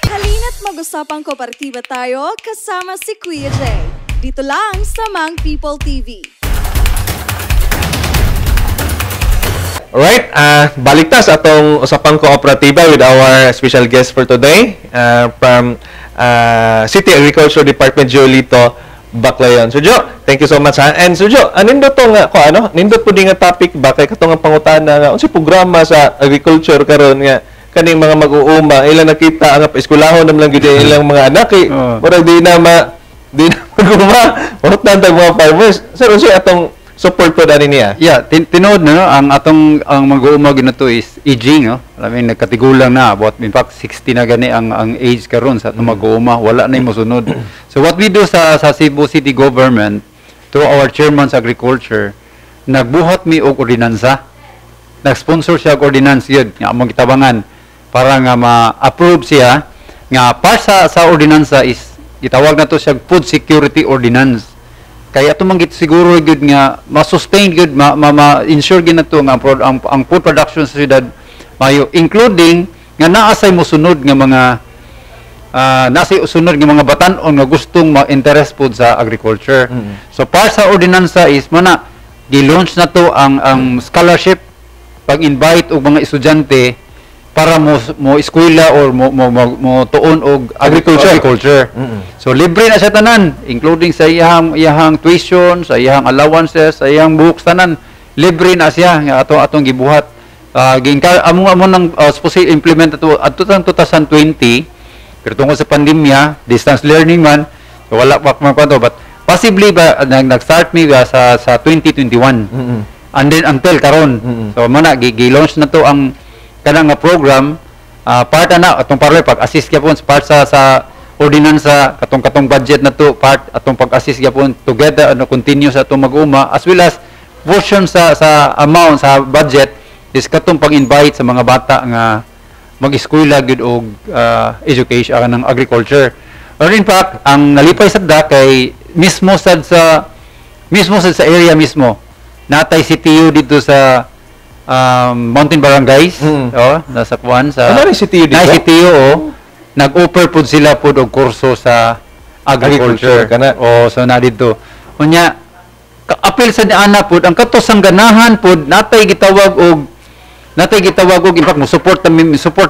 Halina't mag-usapang kooperatiba tayo kasama si Kuya Jay. Dito lang sa Mang People TV. Alright, balik ta sa atong usapang kooperatiba with our special guest for today from City Agriculture Department, Jolito Baclayon. So Jo, thank you so much ha. And so Jo, nindot to nga ko nindot po din nga topic ba kay katong pangutana nga unsa programa sa agriculture karon nga kaning mga mag-uuma ila nakita nga eskwelahon namlang gyud ilang mga anak kay murag di na mag-uuma utot nang mga farmers. Sir, unsa atong support po dali niya? Yeah, tinood na no, ang atong mag-uuma ginato is aging, no. Alam nagkatigulang na about in fact 60 na gani ang age karon sa atong mag-uuma, wala na mosunod. So what we do sa Cebu City Government through our chairman sa agriculture, nagbuhat mi og ordinansa. Nag-sponsor siya og ordinance yun nga among gitabangan para nga ma-approve siya nga part sa ordinansa is gitawag na to siya Food Security Ordinance. Kaya ito man siguro gud nga ma-sustain gud ma-ensure gid nato nga ang food production sa syudad mayo, including nga naasay mosunod nga mga nasay usunod nga mga batan-on nga gustong ma-interest pod sa agriculture. So part sa ordinansa is mana gi-launch na to ang scholarship pag-invite og mga estudyante para mo eskwela or mo tuon og agriculture. So libre na siya tanan, including sa iyang tuition, sa iyang allowances, sa iyang books tanan. Libre na siya nga atong gibuhat. Among nang supposed implement ato 2020, pero tungkol sa pandemya, distance learning man, so wala pa man to, but possibly ba nag-start mi sa 2021. And then until karon. So mana gi-launch na to ang kanang nga program, part na atong parwe pag-assist gyapon part sa ordinansa katong budget na to, part atong pag-assist gyapon together continue sa atong mag-uma, as well as portion sa amount sa budget is katong pag-invite sa mga bata nga mag-eskwela gud og education ng agriculture. Or in fact, ang nalipay sadda kay mismo sa area mismo natay CTU dito sa Mountain Barangays, nasa kuan sa CTU dito. CTU nag-offer pud sila pud og kurso sa agriculture kana. So na dito. Unya apil sa ana pud ang katosang ganahan pud natay gitawag og in fact mo support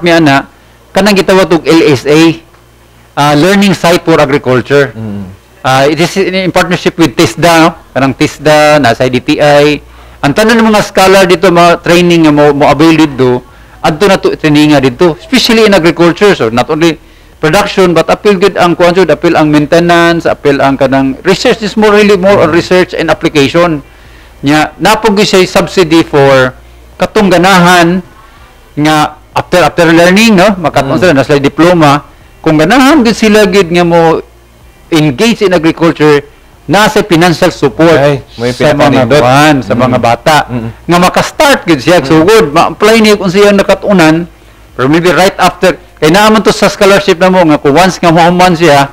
mi ana kanang gitawag og LSA, Learning Site for Agriculture. It is in partnership with TISDA, no? Kanang TISDA nasa DTI. Ang tanan ng mga scholar dito, mga training nga mo avail dito, adto na to training nga dito, especially in agriculture. So not only production but appeal good ang kuan, appeal ang maintenance, appeal ang kanang research is more on research and application. Nya napog siya subsidy for katong ganahan nga after learning, no, makatong sila nasa diploma, kung ganahan gid sila gid nga mo engage in agriculture, nasa financial support sa mga buwan, sa mga bata nga maka-start gid siya sugod ma-apply niya kung siya nakatunan or maybe right after kay naaman to sa scholarship na mo nga kung once nga mahuman siya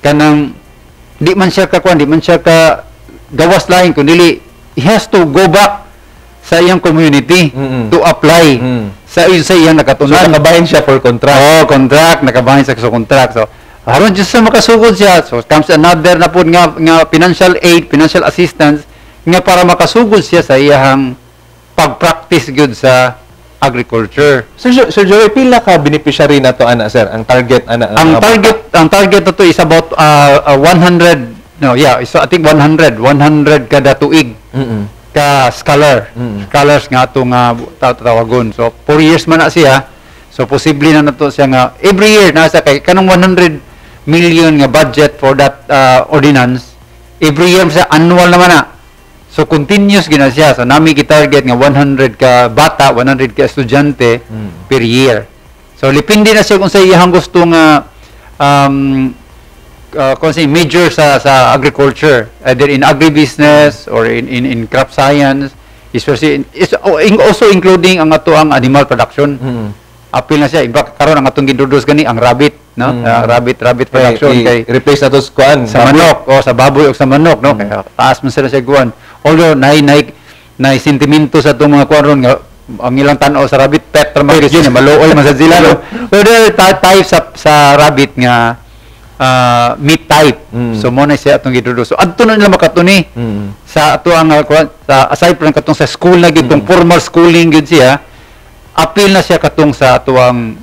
kanang di man siya ka gawas lain kundi he has to go back sa iyang community to apply sa iyang nakatunan. So nakabahin siya for contract. Contract, nakabahin siya sa contract. So aron just sa makasugod siya. So comes another na po nga financial aid, financial assistance nga para makasugod siya sa iyang pag-practice good sa agriculture. Sir Joey, pila ka beneficiary na to ana sir? Ang target ana? Ang target na to is about 100 I think 100 kada tuig. Ka scholars nga ato nga tawagon. So 4 years man na siya. So posible na nato siya nga every year nasa kay kanang 100 million nga budget for that ordinance. Every year sa annual naman na. So continuous gina siya. So nami gi-target nga 100 ka bata, 100 ka estudyante per year. So depende na siya kung sa iyang gusto nga major sa agriculture, either in agribusiness or in crop science, especially also including ang ato ang animal production. Apil na siya iba karon ang atong gintroduce gani ang rabbit, no? Rabbit production kay replace nato sa manok o sa baboy o sa manok, no? Kaya taas man sila sa guwan. Although nay sentimento sa itong mga kuwan nga ang ilang tanaw sa rabbit pet ra magis yun maluoy man sa sila, no? Pero type sa rabbit nga meat type. So mo na siya atong giduduso. Adto na nila makatuni sa ato ang aside from katong sa school na gitong formal schooling gid siya, appeal na siya katong sa ato ang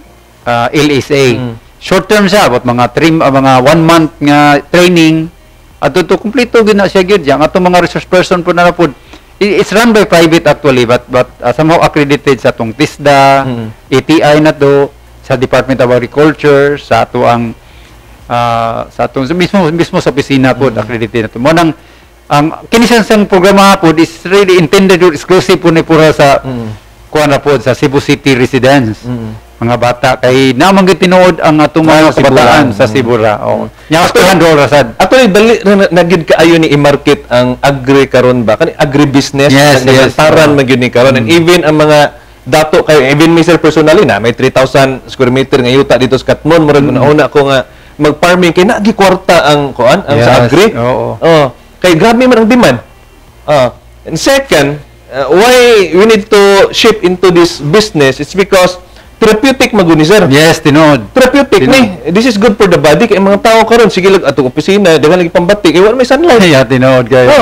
LSA. Short term siya about mga 1 month nga training ato to kumpleto gid na siya gid yang ato mga resource person po na pod. It's run by private actually but somehow accredited sa atong TISDA, ATI na to, sa Department of Agriculture, sa ato ang sa atong mismo sa opisina po accredited na to. Mo nang ang kinisang programa po is really intended or exclusive po ni pura sa kuan na po sa Cebu City residents. Mga bata kay namang gitinuod ang atong mga kabataan sa Sibura. Nya astuhan do rasad. Ato dali nagid kaayo ni i-market ang agri karon ba? Kani agribusiness taran magyud ni karon and even ang mga dato kay even Mr. personally na may 3,000 square meter nga yuta dito sa Katmon murag una ko nga mag-farming kay nagi kwarta ang kuan ang sa agri. Kay grabe man ang demand. And second, why we need to shift into this business, it's because therapeutic maguni sir. Yes, tinod. Therapeutic ni. This is good for the body kay mga tao karon sige lag atong opisina daghan lagi pambati kay wala may sunlight. Yeah, tinod guys.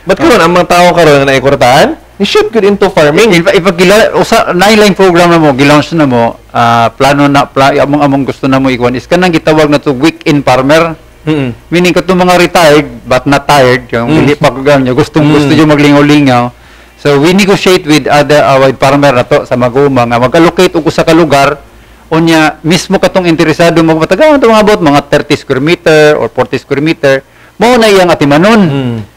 But karon ang mga tao karon na naikwartaan, ni shift good into farming. Ipagila usa nine-line program na mo, gilaunch na mo, plano na among gusto na mo ikuan is kanang gitawag na to weekend farmer. Meaning katong mga retired but not tired, yung hindi pa gusto yung maglingaw-lingaw. So we negotiate with other farmer na to sa Maguma nga mag-allocate og usa ka lugar unya mismo katong interesado magpatagaan to mga about mga 30 square meter or 40 square meter mo na iyang atimanon.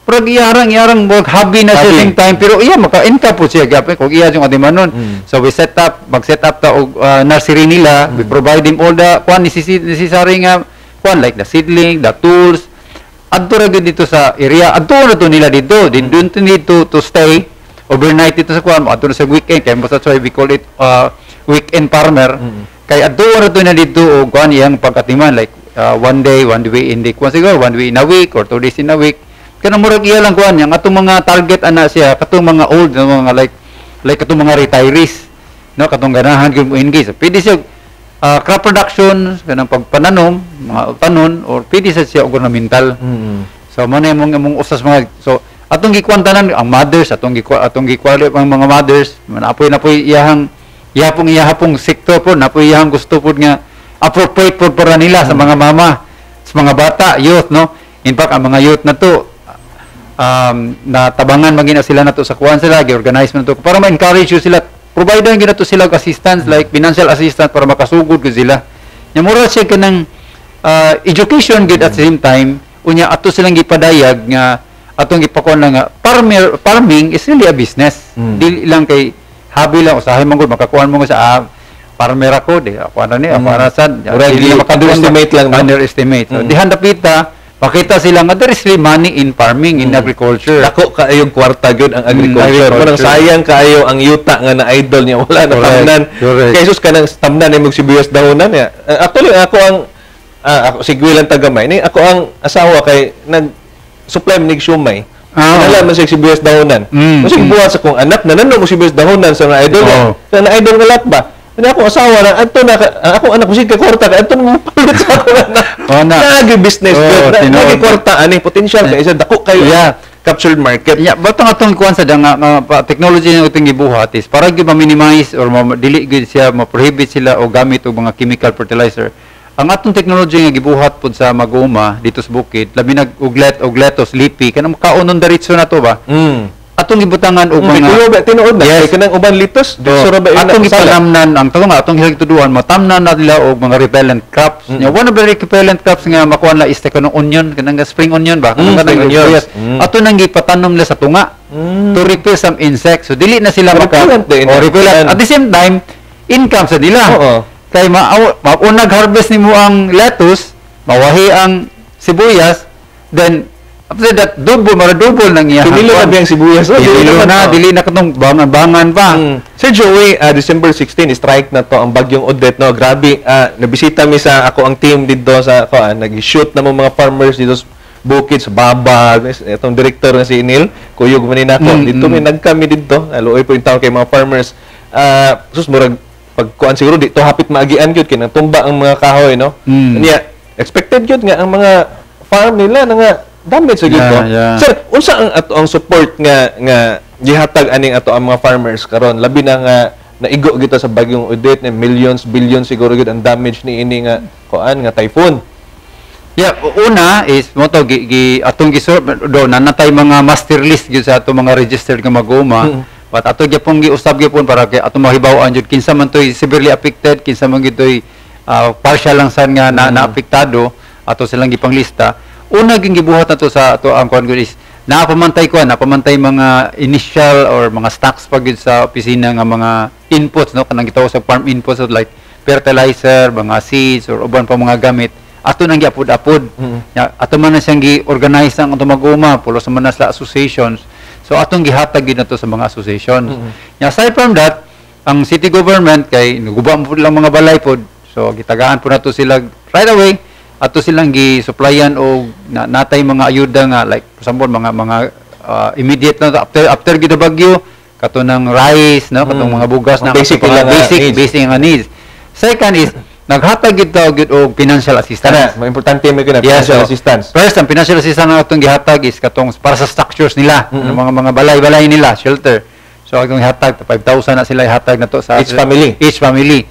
Pero iyarang mag-hobby na sa same time pero iya maka-income po siya gapon kung iya yung atimanon. So we mag-set up ta og nursery nila, we provide them all the necessary nga like the seedling, the tools. Adto ra dito sa area, adto na to nila dito. They don't need to stay overnight dito sa kuan, adto na sa weekend kay mo sa we call it weekend farmer. Kay adto ra to na dito og kuan iyang pagatiman like one day in the kuan siguro, 1 day in a week or 2 days in a week. Kana murag iya lang kuan yang atong mga target ana siya katong mga old mga like katong mga retirees, no, katong ganahan gyud mo engage. Pwede siya crop production, kanang pagpananom, mga tanon, or pwede siya ornamental. So, mo na yung usas mga, so, atong gikwantanan, ang mothers, atong gikwali ang mga mothers, napoy iyahapong sektor po, napoy iyahang gusto po nga, appropriate po para nila sa mga mama, sa mga bata, youth, no? In fact, ang mga youth na to, natabangan magina sila na to sa kuwan sila, gi-organize na to, para ma-encourage you sila, provider gina to sila assistance like financial assistance para makasugod ko sila. Nya mura siya kanang education gid at the same time unya ato silang gipadayag nga atong gipakuan lang nga farming is really a business. Dili lang kay hobby lang usahay man gud makakuan mo sa farmer ako di ako ana ni ako ana sad. Mura gi underestimate lang underestimate. So dihan dapita Pakita sila nga there is really money in farming, in agriculture. Dako kaayong kwarta gyud ang agriculture. Parang sayang kaayo ang yuta nga na idol niya wala na tamnan. Kay Jesus kanang tamnan imong sibuyas dahonan ya. Actually ako ang ako sigwilan tagamay ni ako ang asawa kay nag supply mig siomay. Wala man siya sibuyas dahonan. Kasi buhat sa kong anak nanano mo sibuyas dahonan sa na idol. Sa na idol nga lat ba? Ano ako asawa na adto na ako anak ko sig kwarta kay adto mo palit sa ako na. Nag-business nag-kwarta ani potential kay isa dako kayo. Captured market. Batong atong kuan sa nga technology nga uting gibuhat is para gyud ma-minimize or dili gyud siya ma-prohibit sila o gamit og mga chemical fertilizer. Ang atong technology nga gibuhat pud sa Maguma dito sa bukid, labi nag og lettuce, lipi kanang kaunon diretso na to ba? Atong gibutangan og mga tinuod na kanang uban litos sura ba atong gipanamnan ang tulo nga atong hilagtuduan matamnan na nila og mga repellent crops. One of the repellent crops nga makuan la is kanang onion, kanang spring onion ba? Kanang onions. Ato nang gipatanom nila sa tunga to repel some insects. So dili na sila repellent. At the same time income sa nila. Kay maunag harvest nimo ang lettuce, mawahi ang sibuyas, then after that double nang iya. Pinilo na biyang sibuyas. Dili na katong bangan pa. Sir Joey, December 16 strike na to ang bagyong Odette no. Grabe, nabisita mi sa ako ang team dito sa nag-shoot na mga farmers dito sa bukid sa Babag. Itong director na si Neil, kuyog man nako. Dito mi nagkami dito. Luoy po yung taon kay mga farmers. Sus murag pagkuan siguro dito hapit maagian gyud kinang tumba ang mga kahoy no. Niya expected gyud nga ang mga farm nila nga damage sa gyud ko. Sir, unsa ang ato ang support nga gihatag aning ato ang mga farmers karon labi na nga naigo kita sa bagyong Odette na millions billions siguro gyud ang damage ni ini nga kuan nga typhoon. Una is mo to atong do nanatay mga master list gyud sa ato mga registered nga Maguma. But ato gyapon giusab gyapon para kay ato mahibaw-an jud kinsa man toy severely affected, kinsa man gitoy partial lang san nga naapektado, ato silang gipanglista. Una ging gibuhat nato sa ato ang kuan is napamantay mga initial or mga stocks pag sa opisina nga mga inputs no kanang gitawag sa farm inputs like fertilizer, mga seeds or uban pa mga gamit. Ato nang giapod-apod. Ato man na siyang gi-organize ang ato Maguma, pulos man na sa associations. So atong gihatag gid nato sa mga associations. Aside from that, ang city government kay guba mo lang mga balay pod. So gitagaan po nato sila right away. Ato silang gi-supplyan og natay mga ayuda nga like for example mga immediate na after gid bagyo kato ng rice no katong mga bugas na basic nga needs. Second is naghatag gid og financial assistance. Importante may financial assistance. First, ang financial assistance na atong gihatag is katong para sa structures nila, mga balay-balay nila, shelter. So atong gihatag 5,000 na sila ihatag nato sa each family.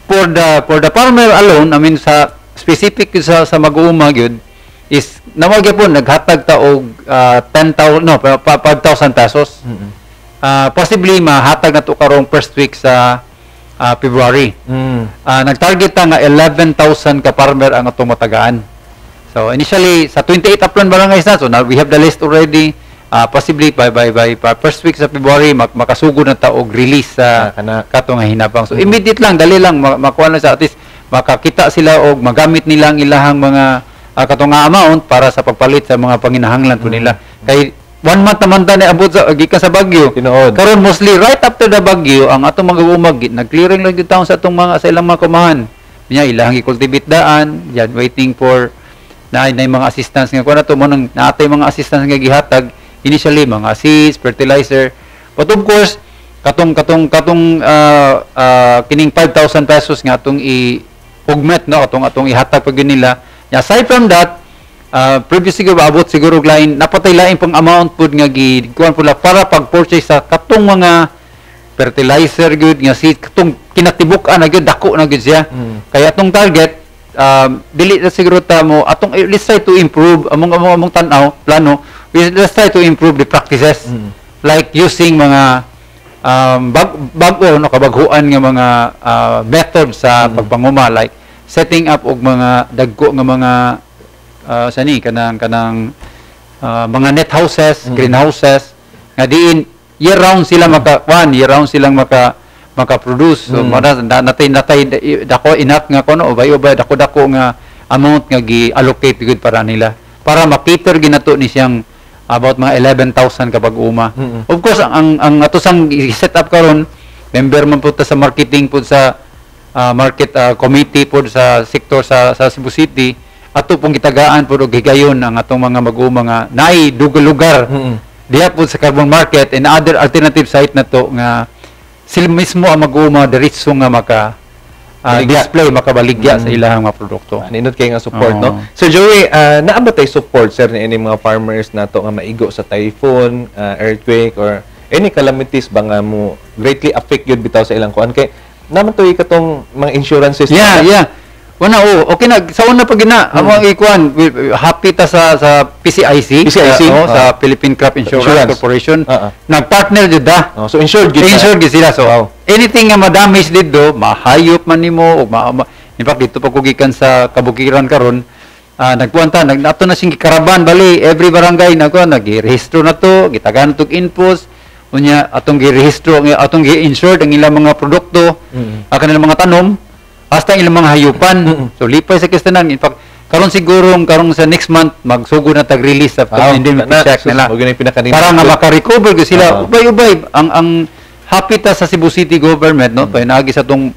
For the farmer alone, I mean sa specific sa Maguma gyud is nawag gyapon naghatag ta og 5,000 pesos. Possibly mahatag nato karong first week sa February. Nag-target ta nga 11,000 ka farmer ang atong matagaan. So initially sa 28 upland barangays na, so now we have the list already. Possibly by first week sa February makasugod na ta og release sa katong hinabang. So immediate lang, dali lang makuha na sa at least makakita sila og magamit nila ang ilahang mga katong amount para sa pagpalit sa mga panginahanglan po nila. Kay 1 month naman na abot sa gikan sa bagyo. Karon mostly right after the bagyo ang atong mga umag nag-clearing lang gyud taon sa atong mga sa ilang mga kumahan. Nya ilang i-cultivate daan, yan waiting for na mga assistance nga kuno to mo nang natay mga assistance nga gihatag initially mga seeds, fertilizer. But of course katong kining 5,000 pesos nga atong i-augment no atong ihatag pag nila. Aside from that previously abot siguro lain napatay lain pang amount pud nga gikuan pula para pag-purchase sa katong mga fertilizer gyud nga seed katong kinatibuk-an na gyud dako na gyud siya. Kaya atong target dili na siguro ta mo atong let's try to improve among tan-aw plano let's try to improve the practices like using mga bag-o no kabaghuan nga mga methods sa pagpanguma like setting up og mga dagko nga mga kanang mga net houses, greenhouses nga diin year round sila silang maka-produce. So natay dako enough nga kuno ubay dako nga amount nga gi-allocate gud para nila. para makiter ginato ni siyang about mga 11,000 kapag uma. Of course, ang ato sang set up karon, member man po ta sa marketing po sa market committee po sa sektor sa Cebu City, ato pong gitagaan po og higayon ang atong mga mag-uma nga naay lugar diha po sa carbon market and other alternative site na to nga sila mismo ang mag-uma diretso nga maka display makabaligya sa ilang mga produkto. Ninot kay nga support, no? So Joey, naa ba tay support sir ni any mga farmers nato nga maigo sa typhoon, earthquake or any calamities ba nga mo greatly affect yun bitaw sa ilang kuan kay naman to katong mga insurances? Yeah. Una okay na sa una pag gina among ikuan happy ta sa PCIC sa Philippine Crop Insurance Corporation. Nagpartner jud da. So insured gid sila. So anything nga ma-damage didto, mahayop man nimo ug in fact dito pa kugikan sa Kabukiran karon nagpuanta nato na sing karaban bali every barangay nag-rehistro na to, gitagan tog infos unya atong gi-rehistro atong gi-insured ang ilang mga produkto kanilang mga tanom hasta ilang mga hayupan. So lipay sa kistanan. In fact, karon siguro karong sa next month magsugod na tag-release sa indemnity check nila. Para nga maka-recover gyud sila. Ubay-ubay ang happy ta sa Cebu City government no painagi sa tong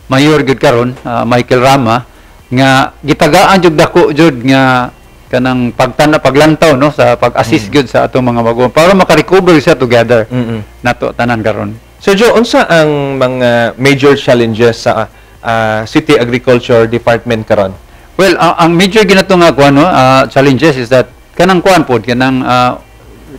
mayor gyud karon Michael Rama nga gitagaan jud dako jud nga kanang paglantaw no sa pag-assist gyud sa atong mga bago para maka-recover siya together nato tanan karon. So Joe, unsa ang mga major challenges sa City Agriculture Department karon? Well, ang major ginato nga kuan no challenges is that kanang kuan pod kanang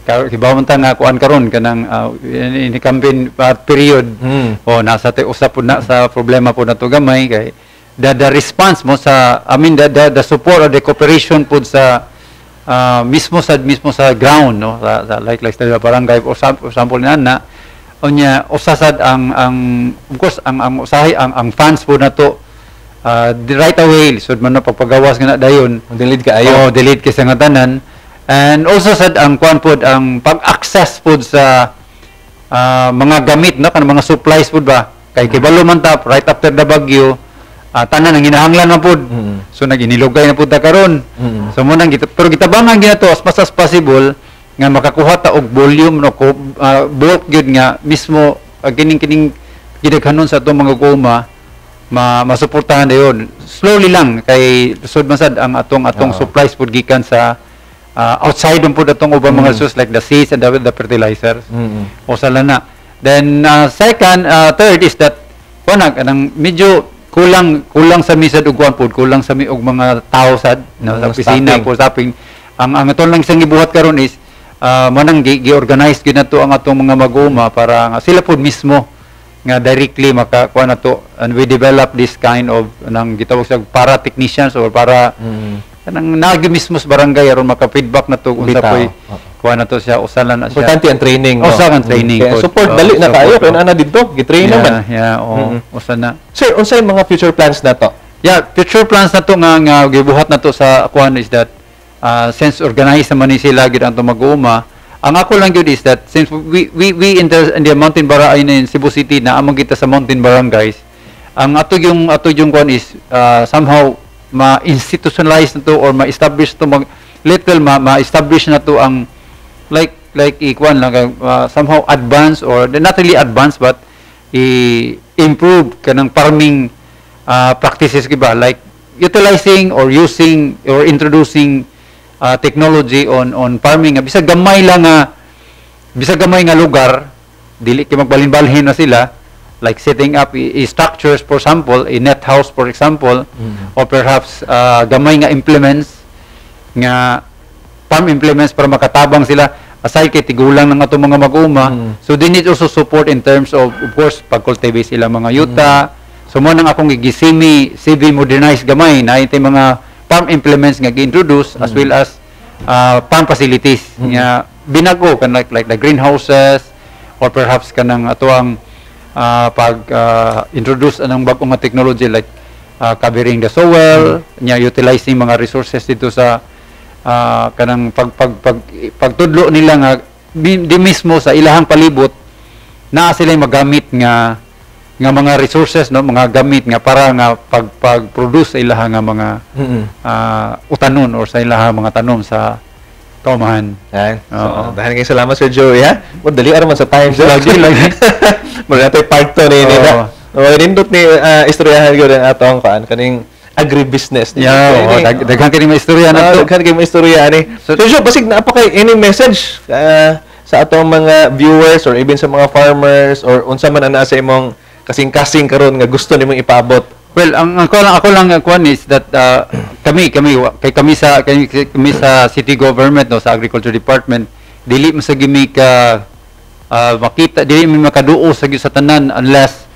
hibawon ta nga kuan karon kanang in campaign period o nasa te usap pod na sa problema pod nato gamay kay the response mo sa the support or the cooperation pod sa mismo sa ground no sa like sa barangay or sample na onya usasad ang of course ang usahay ang funds po nato right away sud man na pagpagawas nga dayon delete kaayo delete kay sa tanan and also sad ang kuan pod ang pag-access pod sa mga gamit no kan mga supplies pod ba kay kibalo man ta right after the bagyo tanan ang ginahanglan na pod so naginilugay na pod ta karon so mo nang pero gitabangan ginato as much as possible nga makakuha ta og volume no bulk gyud nga mismo kining gidaghanon sa atong mga goma masuportahan dayon slowly lang kay sud man sad ang atong supplies pud gikan sa outside pud atong ubang mga resources like the seeds and the fertilizers o sala na then second third is that kanang medyo kulang sa misad og kuan pud kulang sa og mga tao sad no, sa opisina po staffing ang aton lang isang gibuhat karon is manang gi-organize gyud nato ang atong mga maguma para nga sila pud mismo nga directly makakuha nato and we develop this kind of nang gitawag sa para technicians or para kanang nagi mismo sa barangay aron maka-feedback nato unsa poy kuha nato siya usalan na siya importante ang training no usalan training support dali na kayo kay ana didto gi-train naman usa na sir unsay mga future plans nato future plans nato nga gibuhat nato sa kuan is that since organized naman ni sila gid ang mag-uma ang ako lang gyud is that since we in the mountain barangay in Cebu City na among kita sa mountain barangays ang ato yung kuan is somehow ma-institutionalize na to or ma-establish to ma-establish na to ang like ikuan lang somehow advance or not really advance but improve kanang farming practices kiba like utilizing or using or introducing technology on farming bisag gamay nga lugar dili kay magbalhin-balhin na sila like setting up structures for example a net house for example or perhaps gamay nga implements nga farm implements para makatabang sila aside kay tigulang ng atong mga mag-uma so they need also support in terms of course pag-cultivate sila mga yuta so mo nang akong CV modernized gamay na itay mga farm implements nga gi-introduce as well as farm facilities nga binago kan like the greenhouses or perhaps kanang atoang pag-introduce anang bagong nga technology like covering the soil nya utilizing mga resources dito sa kanang pagtudlo nila nga di mismo sa ilahang palibot na sila magamit nga nga mga resources, no, mga gamit nga para nga pag-produce sa ilaha nga mga utanon or sa ilaha mga tanom sa kaumahan. Yan. So, dahil kayo salamat Sir Joey, ha? Dali araman sa time. Lagi. Mula natin part 2 ni Nida. Nindot ni istoryahan ko ng atong kaning agribusiness. Daghan kayo mga istorya na ito. Daghan kayo mga istorya ni. So, Joe, basig na pa kay any message sa atong mga viewers or even sa mga farmers or unsa man ana sa imong kasing-kasing karon nga gusto nimong ipabot? Well, ako lang kuan is that kami sa city government, no, sa agriculture department, dili mo sa gimi ka makita, dili mi makaduo sa tanan unless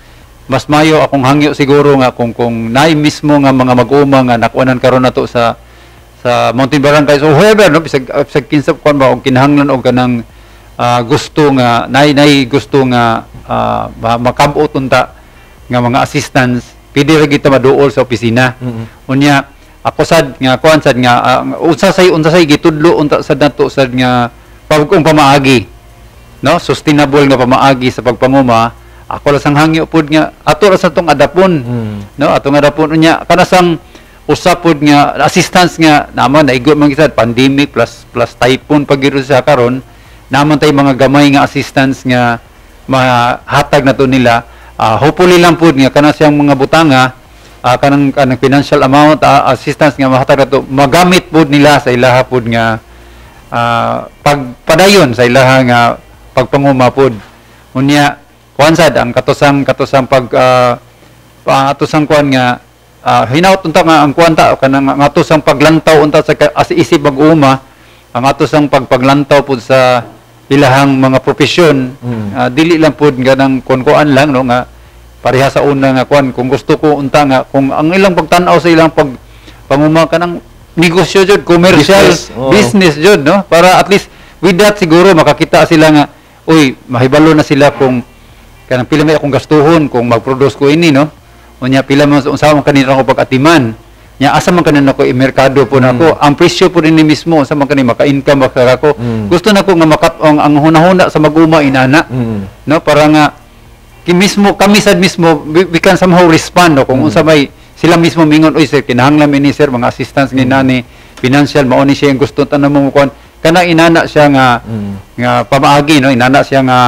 mas mayo akong hangyo siguro nga kung naay mismo nga mga mag-uma nga nakuanan karon nato sa Mountain Barangay. So however, no, bisag kinsap kuan ba og kinahanglan og kanang gusto nga naay gusto nga makabot unta nga mga assistance, pwede ra kita maduol sa opisina. Unya ako sad nga kuan sad nga unsa say gitudlo unta sad nato sad nga pagkong pamaagi, no, sustainable nga pamaagi sa pagpanguma. Ako lang sang hangyo pud nga ato ra sa tong adapon, no, atong adapon unya kana sang usap pud nga assistance nga naman naigo man gid pandemic plus typhoon pagiro sa karon, naman tay mga gamay nga assistance nga mahatag nato nila. Hopefully lang po nga kana siyang mga butanga kanang financial amount assistance nga mahatag nato magamit po nila sa ilaha po nga pagpadayon sa ilaha nga pagpanguma po. Unya kuan sad ang katusang atusang kuan nga hinaut unta nga ang kuan ta kanang atusang paglantaw unta sa isip mag-uma, ang atusang pagpaglantaw po sa ilahang mga profesyon. Dili lang pud ganang kuan lang, no, nga pareha sa una nga kuan kung gusto ko unta nga kung ang ilang pagtan-aw sa ilang panguma kanang negosyo jud, commercial business jud, no, para at least with that siguro makakita sila nga uy mahibalo na sila kung kanang pila may akong gastuhon kung mag-produce ko ini, no, unya pila man unsa man kanina ko pag-atiman nya asa man kanina ko merkado po nako ang presyo po rin mismo sa man kanina maka-income ako. Gusto nako nga makatong ang hunahuna sa mag-uma inana, no, para nga mismo kami sad mismo we can somehow respond, no, kung unsa may sila mismo mingon oy sir kinahanglan mi ni sir mga assistance ni nani financial mao ni siya ang gusto tanan mo kuan kana inana siya nga pamaagi, no, inana siya nga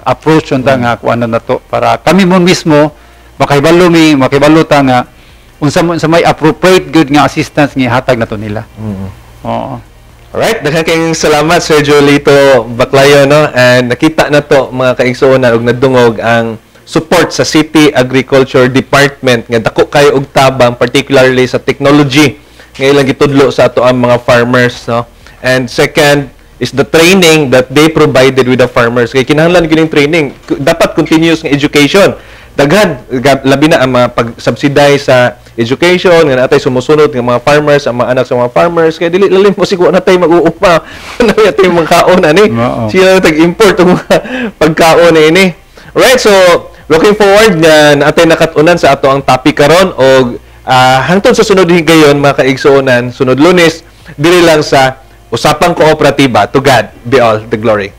approach unta nga kuan nato para kami mo mismo makahibalo ta nga unsa may appropriate good nga assistance nga hatag nato nila. Oo. Alright, daghan kayong salamat Sir Jolito Baclayo, no, and nakita na to mga kaigsuonan og nadungog ang support sa City Agriculture Department nga dako kayo og tabang particularly sa technology nga ilang gitudlo sa ato ang mga farmers, no. And second is the training that they provided with the farmers. Kay kinahanglan gyud training, dapat continuous nga education. Daghan labi na ang pag-subsidize sa education nga natay sumusunod nga mga farmers, ang mga anak sa mga farmers, kay dili lalim mo siguro natay mag-uupa na natay mga kaon ani sila tag-import og mga pagkaon ini. Right, so looking forward nga natay nakatunan sa ato ang topic karon og hangtod sa sunod higayon mga kaigsuonan sunod Lunes diri lang sa usapang kooperatiba. To God be all the glory.